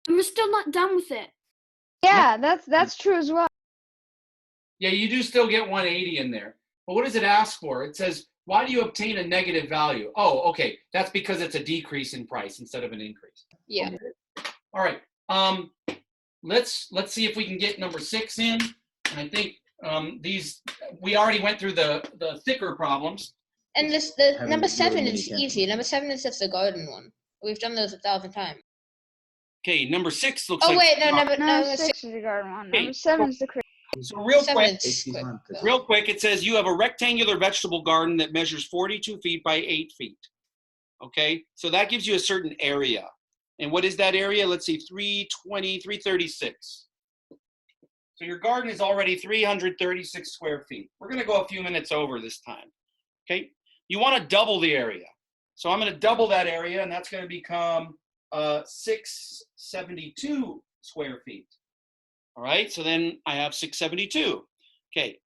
Speaker 4: And we're still not done with it.
Speaker 2: Yeah, that's true as well.
Speaker 1: Yeah, you do still get 180 in there. But what does it ask for? It says, why do you obtain a negative value? Oh, okay. That's because it's a decrease in price instead of an increase.
Speaker 3: Yeah.
Speaker 1: Okay. All right. Let's see if we can get number 6 in. And I think we already went through the thicker problems.
Speaker 3: And the number 7 is easy. Number 7 is just the garden one. We've done those 1,000 times.
Speaker 1: Okay, number 6 looks like.
Speaker 3: Oh wait, no, number
Speaker 2: 6 is the garden one. Number 7 is the cream.
Speaker 1: So real quick, it says you have a rectangular vegetable garden that measures 42 feet by 8 feet. Okay, so that gives you a certain area. And what is that area? Let's see, 336. So your garden is already 336 square feet. We're going to go a few minutes over this time. Okay, you want to double the area. So I'm going to double that area, and that's going to become 672 square feet. All right, so then I have 672. Okay,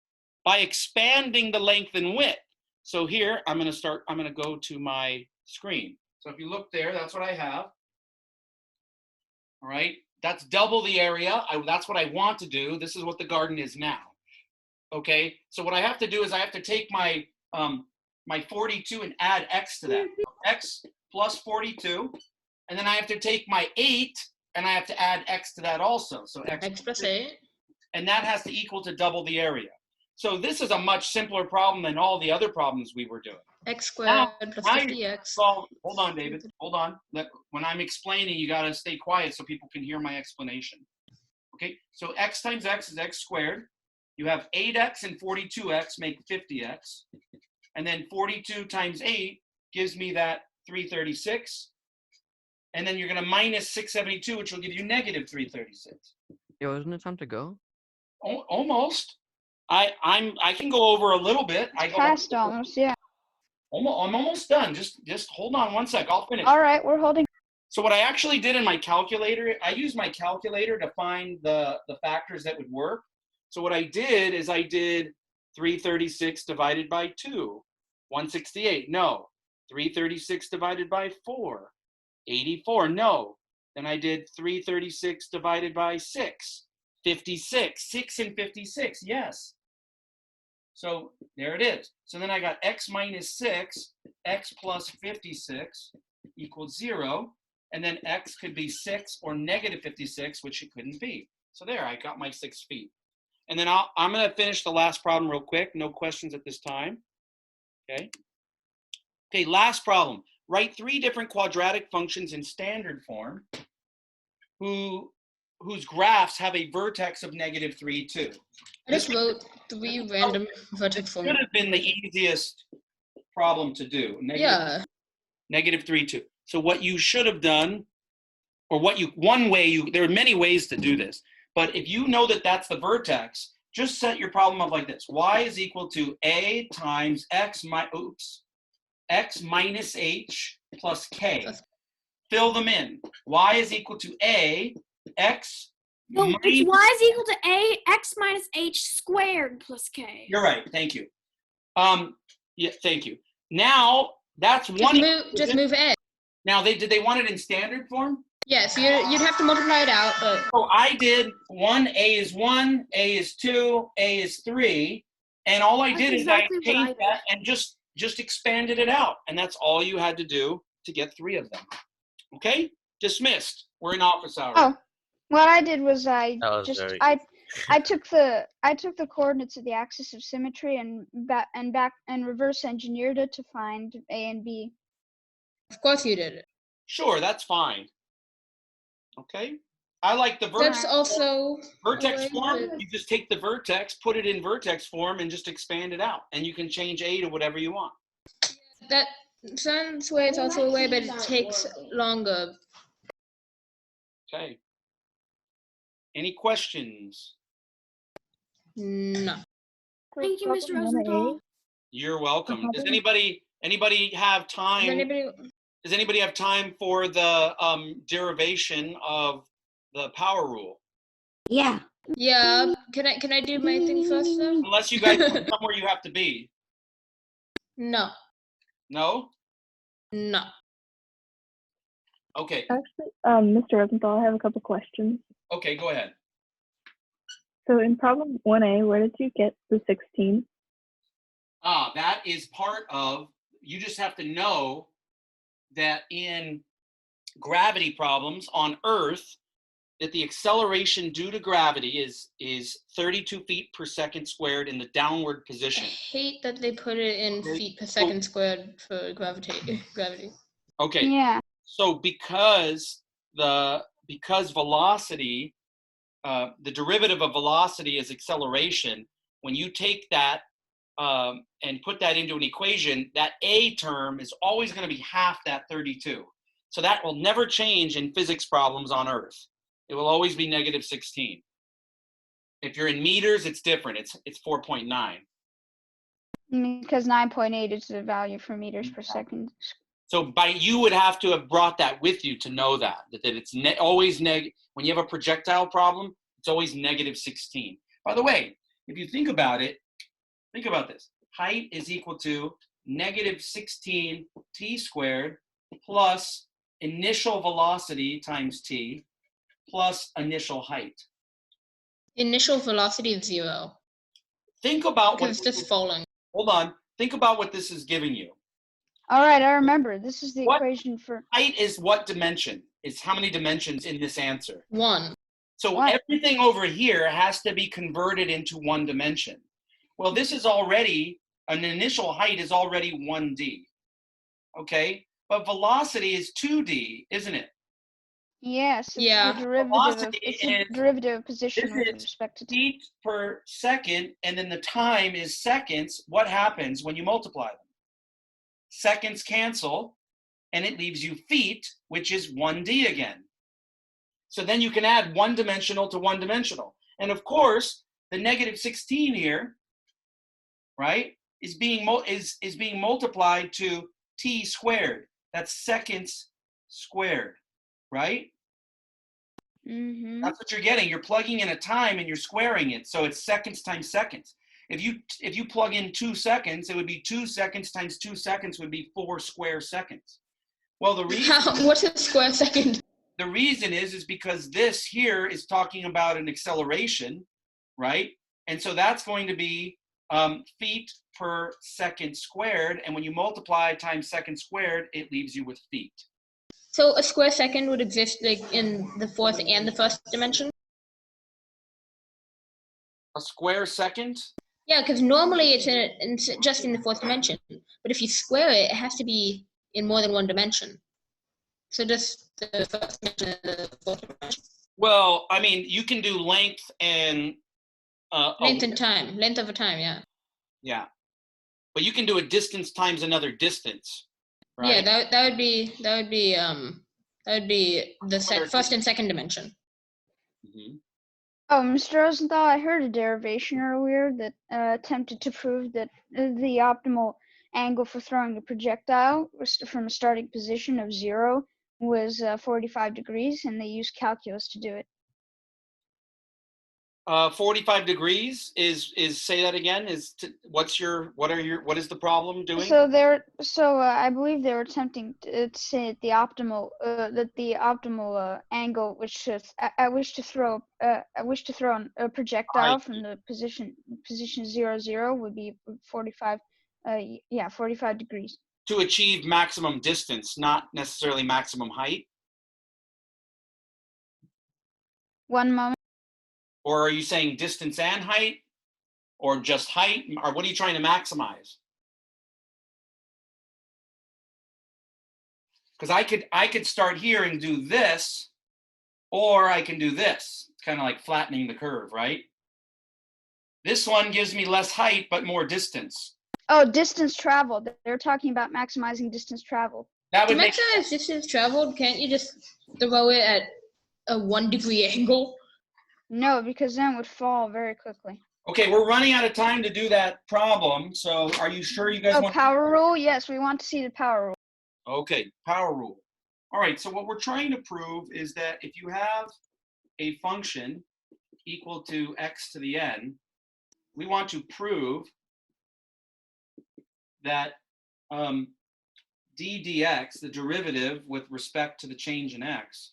Speaker 1: by expanding the length and width. So here I'm going to go to my screen. So if you look there, that's what I have. All right, that's double the area. That's what I want to do. This is what the garden is now. Okay, so what I have to do is I have to take my my 42 and add x to that. X plus 42. And then I have to take my 8 and I have to add x to that also. So
Speaker 3: X plus 8.
Speaker 1: And that has to equal to double the area. So this is a much simpler problem than all the other problems we were doing.
Speaker 3: X squared plus
Speaker 1: Now
Speaker 3: 50x.
Speaker 1: hold on, David. Hold on. When I'm explaining, you got to stay quiet so people can hear my explanation. Okay, so x times x is x squared. You have 8x and 42x make 50x. And then 42 times 8 gives me that 336. And then you're going to minus 672, which will give you negative 336.
Speaker 8: Yo, isn't it time to go?
Speaker 1: Almost. I can go over a little bit.
Speaker 2: Fast almost, yeah.
Speaker 1: I'm almost done. Just hold on one sec. I'll finish.
Speaker 2: All right, we're holding.
Speaker 1: So what I actually did in my calculator, I used my calculator to find the factors that would work. So what I did is I did 336 divided by 2, 168, no. 336 divided by 4, 84, no. Then I did 336 divided by 6, 56, 6 and 56, yes. So there it is. So then I got x minus 6, x plus 56 equals 0. And then x could be 6 or negative 56, which it couldn't be. So there, I got my 6 feet. And then I'm going to finish the last problem real quick. No questions at this time. Okay. Okay, last problem. Write 3 different quadratic functions in standard form whose graphs have a vertex of negative 3, 2.
Speaker 3: I just wrote 3 random vertex
Speaker 1: Should
Speaker 3: forms.
Speaker 1: have been the easiest problem to do. Negative 3, 2. So what you should have done, or there are many ways to do this, but if you know that that's the vertex, just set your problem up like this. Y is equal to A times x minus h plus k. Fill them in. Y is equal to A, x
Speaker 4: No,
Speaker 1: minus...
Speaker 4: it's y is equal to a x minus h squared plus k.
Speaker 1: You're right. Thank you. Yeah, thank you. Now, that's
Speaker 3: Just move A.
Speaker 1: Now, did they want it in standard form?
Speaker 3: Yes, you'd have to multiply it out, but...
Speaker 1: So I did 1, A is 1, A is 2, A is 3, and all I did is I changed that and just expanded it out, and that's all you had to do to get 3 of them. Okay? Dismissed. We're in office hours.
Speaker 2: Oh, what I did was I took the coordinates of the axis of symmetry and reverse engineered it to find A and B.
Speaker 3: Of course you did it.
Speaker 1: Sure, that's fine. Okay? I like the vertex.
Speaker 3: That's also
Speaker 1: Vertex form, you just take the vertex, put it in vertex form, and just expand it out. And you can change A to whatever you want.
Speaker 3: That sounds way, it's also a way, but it takes longer.
Speaker 1: Okay. Any questions?
Speaker 3: No.
Speaker 4: Thank you, Mr. Rosenthal.
Speaker 1: You're welcome. Does anybody have time? Does anybody have time for the derivation of the power rule?
Speaker 6: Yeah.
Speaker 3: Yeah. Can I do my thing first though?
Speaker 1: Unless you guys are somewhere you have to be.
Speaker 3: No.
Speaker 1: No?
Speaker 3: No.
Speaker 1: Okay.
Speaker 10: Actually, Mr. Rosenthal, I have a couple questions.
Speaker 1: Okay, go ahead.
Speaker 10: So in problem 1A, where did you get the 16?
Speaker 1: That is part of, you just have to know that in gravity problems on Earth, that the acceleration due to gravity is 32 feet per second squared in the downward
Speaker 3: I
Speaker 1: position.
Speaker 3: hate that they put it in feet per second squared for gravity.
Speaker 1: Okay.
Speaker 2: Yeah.
Speaker 1: So because velocity, the derivative of velocity is acceleration, when you take that and put that into an equation, that A term is always going to be half that 32. So that will never change in physics problems on Earth. It will always be negative 16. If you're in meters, it's different. It's 4.9.
Speaker 2: Because 9.8 is the value for meters per second.
Speaker 1: So you would have to have brought that with you to know that it's always negative. When you have a projectile problem, it's always negative 16. By the way, if you think about it, think about this. Height is equal to negative 16 t squared plus initial velocity times t plus initial height.
Speaker 3: Initial velocity is 0.
Speaker 1: Think about
Speaker 3: because it's just falling.
Speaker 1: Hold on. think about what this is giving you.
Speaker 2: All right, I remember. This is the
Speaker 1: What?
Speaker 2: equation for
Speaker 1: Height is what dimension? It's how many dimensions in this answer?
Speaker 3: 1.
Speaker 1: So
Speaker 2: One.
Speaker 1: everything over here has to be converted into one dimension. Well, this is already, an initial height is already 1D, okay? But velocity is 2D, isn't it?
Speaker 2: yes, it's
Speaker 3: Yeah.
Speaker 2: the derivative of
Speaker 1: Velocity
Speaker 2: it's the
Speaker 1: is-
Speaker 2: derivative of position
Speaker 1: this
Speaker 2: with
Speaker 1: is
Speaker 2: respect to time.
Speaker 1: feet per second, and then the time is seconds. What happens when you multiply them? Seconds cancel, and it leaves you feet, which is 1D again. So then you can add one-dimensional to one-dimensional. And of course, the negative 16 here, right, is being multiplied to t squared. That's seconds squared, right?
Speaker 2: Mm-hmm.
Speaker 1: That's what you're getting. You're plugging in a time and you're squaring it. So it's seconds times seconds. If you plug in 2 seconds, it would be 2 seconds times 2 seconds would be 4 square seconds. Well, the reason
Speaker 3: What's a square second?
Speaker 1: the reason is because this here is talking about an acceleration, right? And so that's going to be feet per second squared. And when you multiply times second squared, it leaves you with feet.
Speaker 3: So a square second would exist like in the fourth and the first dimension?
Speaker 1: A square second?
Speaker 3: Yeah, because normally it's just in the fourth dimension. But if you square it, it has to be in more than one dimension. So just the first dimension and the fourth dimension.
Speaker 1: Well, I mean, you can do length and
Speaker 3: Length and time. Length of a time, yeah.
Speaker 1: yeah, but you can do a distance times another distance, right?
Speaker 3: Yeah, that would be the first and second dimension.
Speaker 1: Mhm.
Speaker 2: Oh, Mr. Rosenthal, I heard a derivation earlier that attempted to prove that the optimal angle for throwing a projectile from a starting position of 0 was 45 degrees, and they used calculus to do it.
Speaker 1: 45 degrees is say that again, what is the problem doing?
Speaker 2: So I believe they were attempting to say that the optimal angle at which to throw a projectile from the position 0, 0 would be 45 45 degrees.
Speaker 1: To achieve maximum distance, not necessarily maximum height?
Speaker 2: One moment.
Speaker 1: Or are you saying distance and height? Or just height? Or what are you trying to maximize? Because I could start here and do this, or I can do this. It's kind of like flattening the curve, right? This one gives me less height, but more distance.
Speaker 2: Oh, distance traveled. They're talking about maximizing distance traveled.
Speaker 1: That
Speaker 3: To
Speaker 1: would make
Speaker 3: maximize distance traveled, can't you just throw it at a 1 degree angle?
Speaker 2: No, because then it would fall very quickly.
Speaker 1: Okay, we're running out of time to do that problem. So are you sure you guys
Speaker 2: Oh,
Speaker 1: want
Speaker 2: power rule? Yes, we want to see the power rule.
Speaker 1: Okay, power rule. All right, so what we're trying to prove is that if you have a function equal to x to the n, we want to prove that d dx, the derivative with respect to the change in x,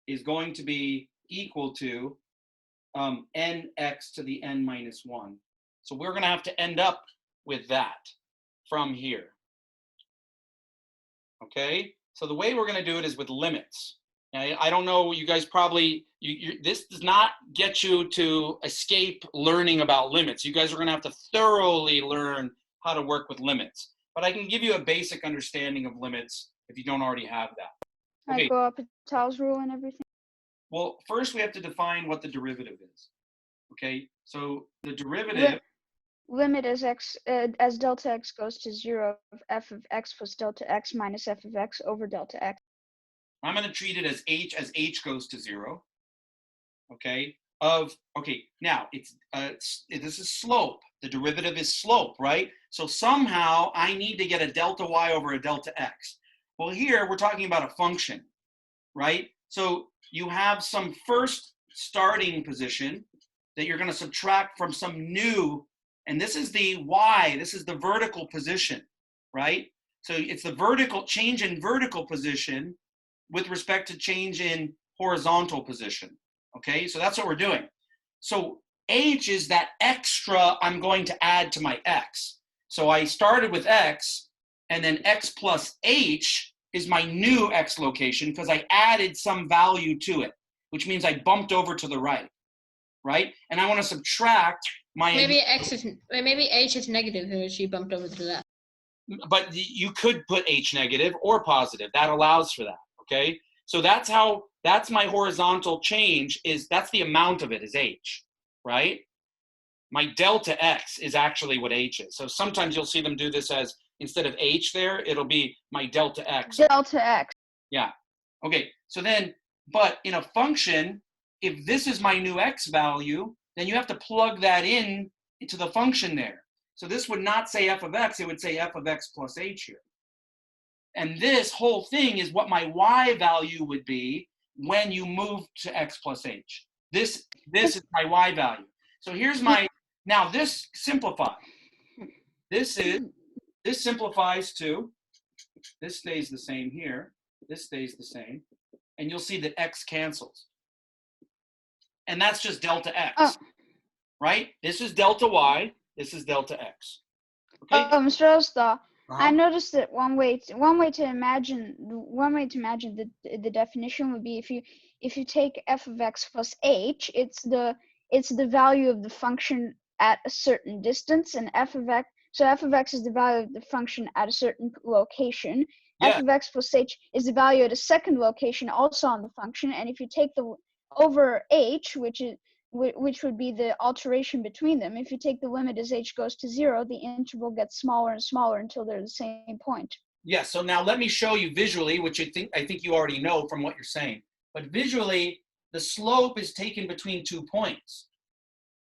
Speaker 1: is going to be equal to nx to the n minus 1. So we're going to have to end up with that from here. Okay, so the way we're going to do it is with limits. Now, I don't know, you guys probably, this does not get you to escape learning about limits. You guys are going to have to thoroughly learn how to work with limits. But I can give you a basic understanding of limits if you don't already have that. Okay.
Speaker 2: I go up Patel's rule and everything.
Speaker 1: Well, first we have to define what the derivative is. Okay, so the derivative.
Speaker 2: Limit as delta x goes to 0 of f of x plus delta x minus f of x over delta x.
Speaker 1: I'm going to treat it as h goes to 0. Okay. Now this is slope. The derivative is slope, right? So somehow I need to get a delta y over a delta x. Well, here we're talking about a function, right? So you have some first starting position that you're going to subtract from some new, and this is the y, this is the vertical position, right? So it's the vertical change in vertical position with respect to change in horizontal position. Okay, so that's what we're doing. So h is that extra I'm going to add to my x. So I started with x, and then x plus h is my new x location because I added some value to it, which means I bumped over to the right, right? And I want to subtract my...
Speaker 3: Maybe h is negative here, so you bumped over to the left.
Speaker 1: But you could put h negative or positive. That allows for that, okay? So that's my horizontal change that's the amount of it is h, right? My delta x is actually what h is. So sometimes you'll see them do this as, instead of h there, it'll be my delta x.
Speaker 2: Delta x.
Speaker 1: Yeah. Okay, so then, but in a function, if this is my new x value, then you have to plug that in into the function there. So this would not say f of x, it would say f of x plus h here. And this whole thing is what my y value would be when you move to x plus h. This is my y value. So here's my, now this simplifies. This simplifies to, this stays the same here, this stays the same, and you'll see that x cancels. And that's just delta x, right? This is delta y, this is delta x. Okay.
Speaker 2: Mr. Ostar, I noticed that one way to imagine the definition would be if you take f of x plus h, it's the value of the function at a certain distance, and f of x is the value of the function at a certain location.
Speaker 1: Yeah.
Speaker 2: F of x plus h is the value at a second location also on the function, and if you take the over h, which would be the alteration between them, if you take the limit as h goes to 0, the interval gets smaller and smaller until they're the same point.
Speaker 1: Yeah, so now let me show you visually, which I think you already know from what you're saying. But visually, the slope is taken between 2 points,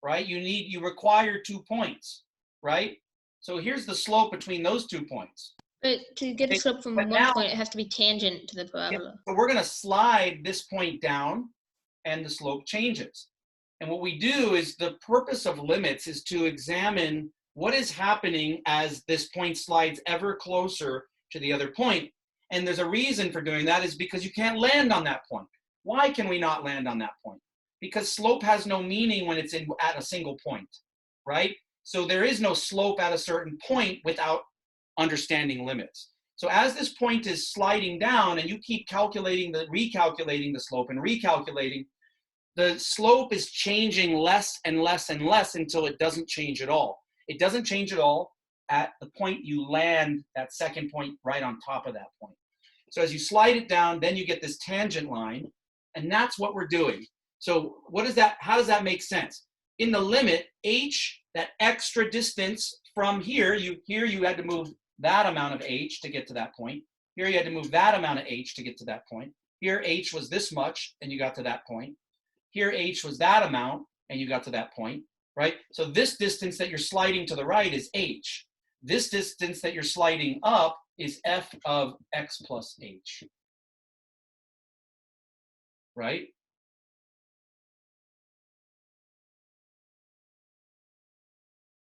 Speaker 1: right? You require 2 points, right? So here's the slope between those 2 points.
Speaker 3: But to get the slope from one point, it has to be tangent to the parabola.
Speaker 1: So we're going to slide this point down, and the slope changes. And what we do is, the purpose of limits is to examine what is happening as this point slides ever closer to the other point. And there's a reason for doing that, is because you can't land on that point. Why can we not land on that point? Because slope has no meaning when it's at a single point, right? So there is no slope at a certain point without understanding limits. So as this point is sliding down and you keep recalculating the slope and recalculating, the slope is changing less and less and less until it doesn't change at all. It doesn't change at all at the point you land that second point right on top of that point. So as you slide it down, then you get this tangent line, and that's what we're doing. So how does that make sense? In the limit, h, that extra distance from here you had to move that amount of h to get to that point. Here you had to move that amount of h to get to that point. Here h was this much, and you got to that point. Here h was that amount, and you got to that point, right? So this distance that you're sliding to the right is h. This distance that you're sliding up is f of x plus h, right?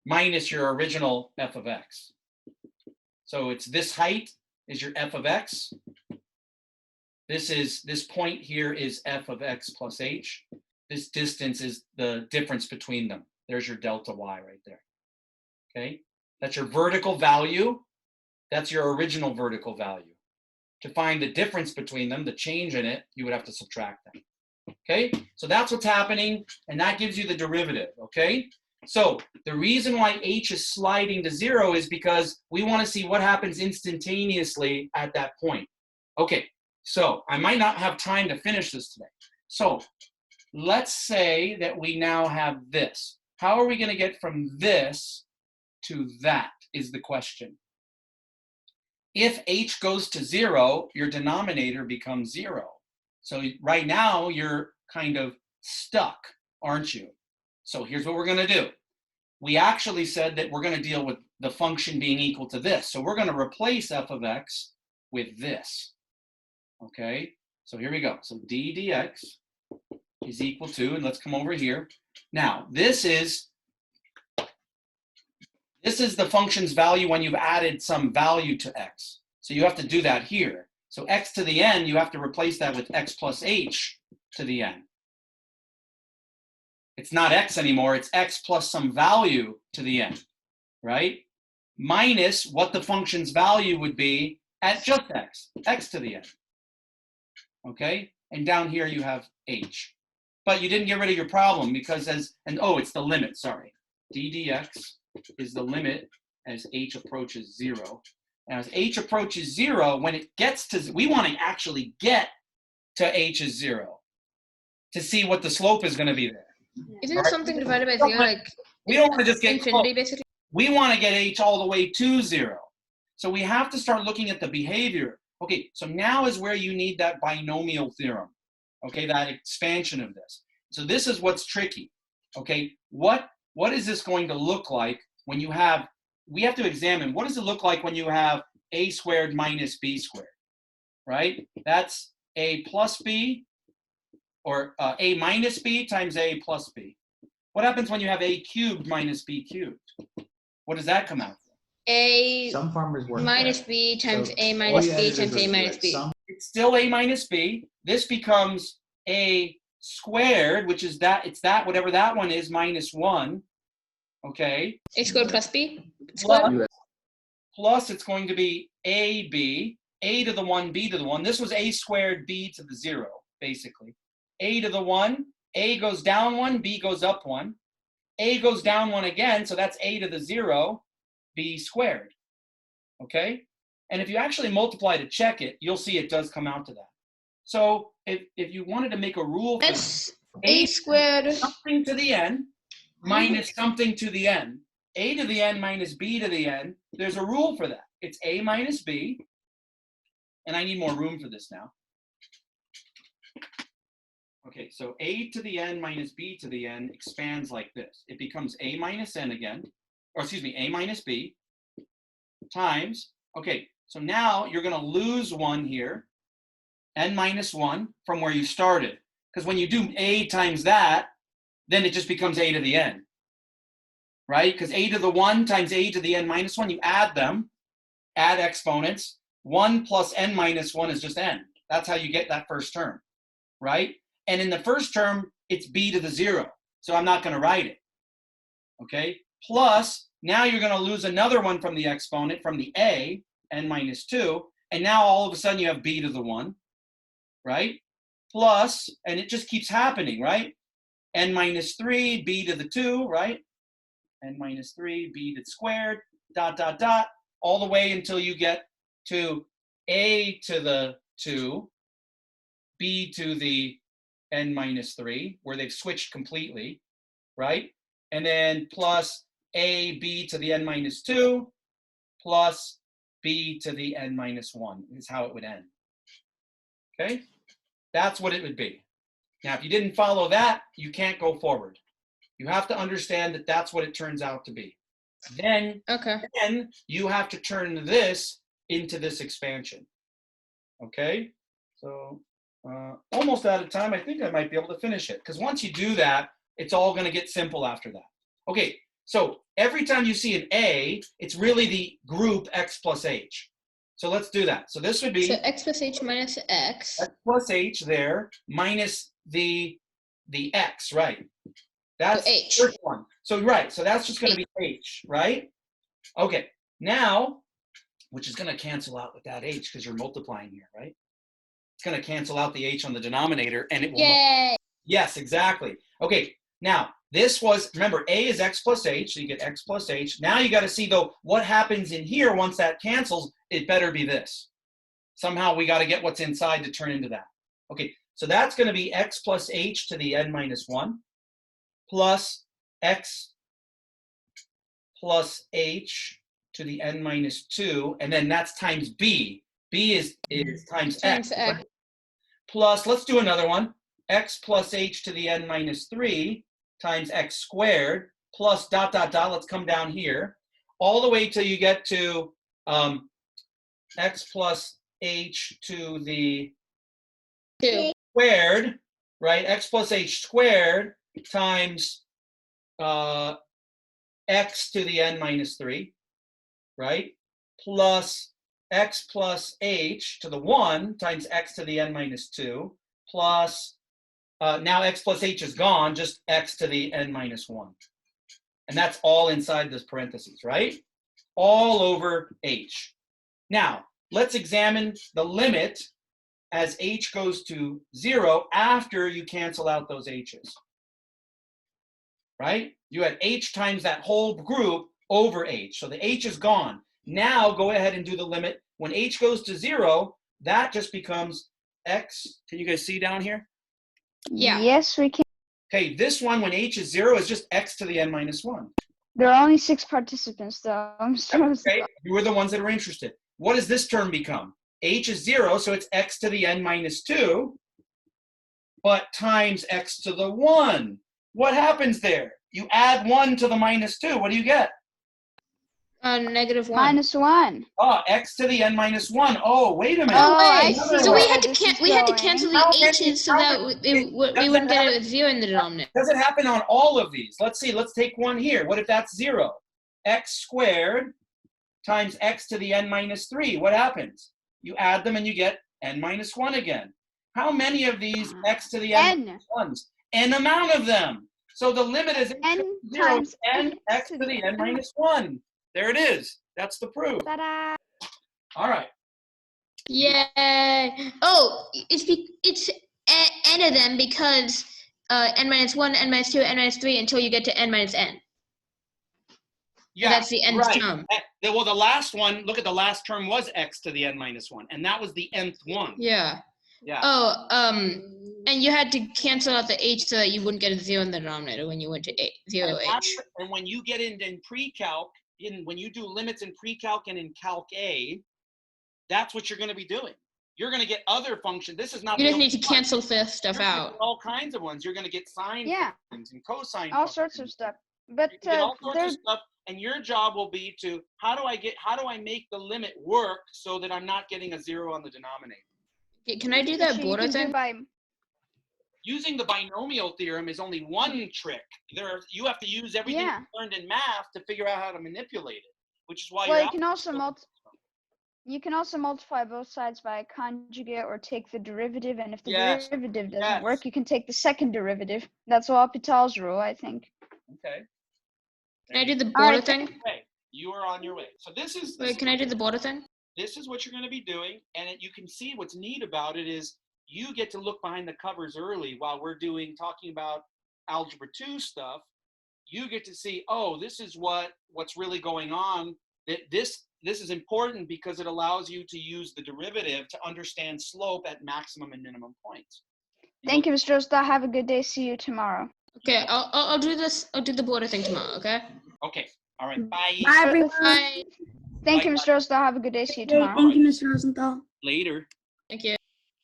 Speaker 1: Minus your original f of x. So it's this height is your f of x. This point here is f of x plus h. This distance is the difference between them. There's your delta y right there. Okay, that's your vertical value. That's your original vertical value. To find the difference between them, the change in it, you would have to subtract them. Okay, so that's what's happening, and that gives you the derivative. Okay, so the reason why h is sliding to 0 is because we want to see what happens instantaneously at that point. Okay, so I might not have time to finish this today. So let's say that we now have this. How are we going to get from this to that is the question. If h goes to 0, your denominator becomes 0. So right now you're kind of stuck, aren't you? So here's what we're going to do. We actually said that we're going to deal with the function being equal to this. So we're going to replace f of x with this. Okay, so here we go. So d dx is equal to, and let's come over here. Now, this is the function's value when you've added some value to x. So you have to do that here. So x to the n, you have to replace that with x plus h to the n. It's not x anymore, it's x plus some value to the n, right? minus what the function's value would be at just x to the n. Okay? And down here you have h. But you didn't get rid of your problem because it's the limit, sorry. d dx is the limit as h approaches 0. And as h approaches 0, when it gets to, we want to actually get to h is 0 to see what the slope is going to be there.
Speaker 3: Isn't something divided by 0 like
Speaker 1: we don't want to just get
Speaker 3: infinity,
Speaker 1: close.
Speaker 3: basically?
Speaker 1: We want to get h all the way to 0. So we have to start looking at the behavior. Okay, so now is where you need that binomial theorem. Okay, that expansion of this. So this is what's tricky. Okay, what is this going to look like when you have, we have to examine, what does it look like when you have a squared minus b squared, right? That's a plus b, or a minus b times a plus b. What happens when you have a cubed minus b cubed? What does that come out?
Speaker 3: A
Speaker 7: Some farmers work
Speaker 3: minus
Speaker 7: that.
Speaker 3: b times
Speaker 7: So
Speaker 3: a
Speaker 7: all
Speaker 3: minus
Speaker 7: you
Speaker 3: b
Speaker 7: have to do
Speaker 3: times
Speaker 7: is
Speaker 3: a
Speaker 7: do
Speaker 3: minus
Speaker 7: it.
Speaker 3: b.
Speaker 1: It's still a minus b. This becomes a squared, which is that, it's that, whatever that one is, minus 1. Okay.
Speaker 3: A squared plus b
Speaker 1: Plus,
Speaker 3: squared?
Speaker 1: plus it's going to be ab, a to the 1, b to the 1. This was a squared b to the 0, basically. A to the 1, a goes down 1, b goes up 1. A goes down 1 again, so that's a to the 0, b squared. Okay? And if you actually multiply to check it, you'll see it does come out to that. So if you wanted to make a rule for
Speaker 3: That's a squared
Speaker 1: something to the n minus something to the n, a to the n minus b to the n, there's a rule for that. It's a minus b, and I need more room for this now. Okay, so a to the n minus b to the n expands like this. It becomes a minus n again, or excuse me, a minus b times, okay, so now you're going to lose 1 here, n minus 1 from where you started. Because when you do a times that, then it just becomes a to the n, right? Because a to the 1 times a to the n minus 1, you add them, add exponents. 1 plus n minus 1 is just n. That's how you get that first term, right? And in the first term, it's b to the 0. So I'm not going to write it, okay? Plus, now you're going to lose another one from the exponent, from the a, n minus 2. And now all of a sudden you have b to the 1, right? Plus, and it just keeps happening, right? N minus 3, b to the 2, right? N minus 3, b to the squared, dot, dot, dot, all the way until you get to a to the 2, b to the n minus 3, where they've switched completely, right? And then plus a b to the n minus 2, plus b to the n minus 1 is how it would end. Okay? That's what it would be. Now, if you didn't follow that, you can't go forward. You have to understand that that's what it turns out to be. Then you have to turn this into this expansion. Okay? So almost out of time. I think I might be able to finish it. Because once you do that, it's all going to get simple after that. Okay, so every time you see an A, it's really the group x plus h. So let's do that. So this would be
Speaker 3: so x plus h minus x.
Speaker 1: X plus h there minus the x, right? That's
Speaker 3: so h.
Speaker 1: the first one. So right, so that's just going to be h, right? Okay, now, which is going to cancel out with that h because you're multiplying here, right? It's going to cancel out the h on the denominator, and it will.
Speaker 3: Yay!
Speaker 1: Yes, exactly. Okay, now this was, remember, a is x plus h, so you get x plus h. Now you got to see, though, what happens in here once that cancels. It better be this. Somehow we got to get what's inside to turn into that. Okay, so that's going to be x plus h to the n minus 1 plus x plus h to the n minus 2, and then that's times b. b is times x. Right? Plus, let's do another one. X plus h to the n minus 3 times x squared plus dot, dot, dot. Let's come down here. All the way till you get to x plus h to the
Speaker 3: 2
Speaker 1: squared, right? X plus h squared times x to the n minus 3, right? Plus x plus h to the 1 times x to the n minus 2 plus, now x plus h is gone, just x to the n minus 1. And that's all inside this parentheses, right? all over h. Now, let's examine the limit as h goes to 0 after you cancel out those h's. Right? You had h times that whole group over h. So the h is gone. Now go ahead and do the limit. When h goes to 0, that just becomes x. Can you guys see down here?
Speaker 3: Yeah.
Speaker 2: Yes, we can.
Speaker 1: Okay, this one, when h is 0, is just x to the n minus 1.
Speaker 2: There are only 6 participants, though.
Speaker 1: Okay, you are the ones that are interested. What does this term become? H is 0, so it's x to the n minus 2, but times x to the 1. What happens there? You add 1 to the minus 2. What do you get?
Speaker 3: -1.
Speaker 2: -1.
Speaker 1: Oh, x to the n minus 1. Oh, wait a minute.
Speaker 3: Oh,
Speaker 2: I
Speaker 3: wait.
Speaker 2: see
Speaker 3: So we
Speaker 2: where
Speaker 3: had to
Speaker 2: this is
Speaker 3: we had to
Speaker 2: going.
Speaker 3: cancel
Speaker 1: How
Speaker 3: the
Speaker 1: many-
Speaker 3: h's so
Speaker 1: how
Speaker 3: that
Speaker 1: many-
Speaker 3: we
Speaker 1: does
Speaker 3: wouldn't
Speaker 1: it
Speaker 3: get it
Speaker 1: happen-
Speaker 3: with 0 in the denominator.
Speaker 1: Does it happen on all of these? Let's see. Let's take one here. What if that's 0? X squared times x to the n minus 3. What happens? You add them and you get n minus 1 again. How many of these x to the n minus 1s? N amount of them. So the limit is
Speaker 2: N
Speaker 1: 0
Speaker 2: times
Speaker 1: n x to the n minus 1. There it is. That's the proof.
Speaker 2: Ta-da.
Speaker 1: All right.
Speaker 3: Yay! Oh, it's n of them because n minus 1, n minus 2, n minus 3 until you get to n minus n.
Speaker 1: Yeah,
Speaker 3: That's the nth
Speaker 1: right.
Speaker 3: term.
Speaker 1: Well, the last one, look at the last term was x to the n minus 1, and that was the nth one.
Speaker 3: Yeah.
Speaker 1: Yeah.
Speaker 3: Oh, and you had to cancel out the h so that you wouldn't get a 0 in the denominator when you went to 0h.
Speaker 1: And when you get in pre-calc, when you do limits in pre-calc and in calc A, that's what you're going to be doing. You're going to get other functions. This is not.
Speaker 3: You
Speaker 1: the
Speaker 3: just need to
Speaker 1: only one.
Speaker 3: cancel this stuff
Speaker 1: You're gonna
Speaker 3: out.
Speaker 1: get all kinds of ones. You're going to get sine functions and cosine
Speaker 2: All
Speaker 1: functions.
Speaker 2: sorts of stuff. But
Speaker 1: You get all sorts
Speaker 2: there,
Speaker 1: of stuff, and your job will be to how do I make the limit work so that I'm not getting a 0 on the denominator.
Speaker 3: Can I do
Speaker 2: which
Speaker 3: that
Speaker 2: you
Speaker 3: border
Speaker 2: can do
Speaker 3: thing?
Speaker 2: by
Speaker 1: Using the binomial theorem is only one trick. You have to use everything
Speaker 2: Yeah.
Speaker 1: you learned in math to figure out how to manipulate it, which is why
Speaker 2: well,
Speaker 1: you're
Speaker 2: you can also multiply both sides by a conjugate or take the derivative, and if the
Speaker 1: Yes,
Speaker 2: derivative doesn't
Speaker 1: yes.
Speaker 2: work, you can take the second derivative. That's L'Hopital's rule, I think.
Speaker 1: Okay.
Speaker 3: Can I do the
Speaker 2: All
Speaker 3: border
Speaker 2: right,
Speaker 3: thing?
Speaker 1: Okay, you are on your way. So this is
Speaker 3: Wait, can I do the border thing?
Speaker 1: this is what you're going to be doing, and you can see what's neat about it is you get to look behind the covers early while we're talking about algebra 2 stuff. You get to see, oh, this is what's really going on. That this is important because it allows you to use the derivative to understand slope at maximum and minimum points.
Speaker 2: Thank you, Mr. Osta. Have a good day. See you tomorrow.
Speaker 3: Okay, I'll do this. I'll do the border thing tomorrow. Okay.
Speaker 1: Okay. All right. Bye.
Speaker 6: Bye, everyone.
Speaker 3: Bye.
Speaker 2: Thank you,
Speaker 1: Bye.
Speaker 2: Mr. Osta. Have a good day. See you
Speaker 6: Hey,
Speaker 2: tomorrow.
Speaker 6: thank you, Mr. Rosenthal.
Speaker 1: Later.
Speaker 3: Thank you.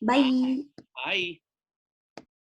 Speaker 6: Bye.
Speaker 1: Bye.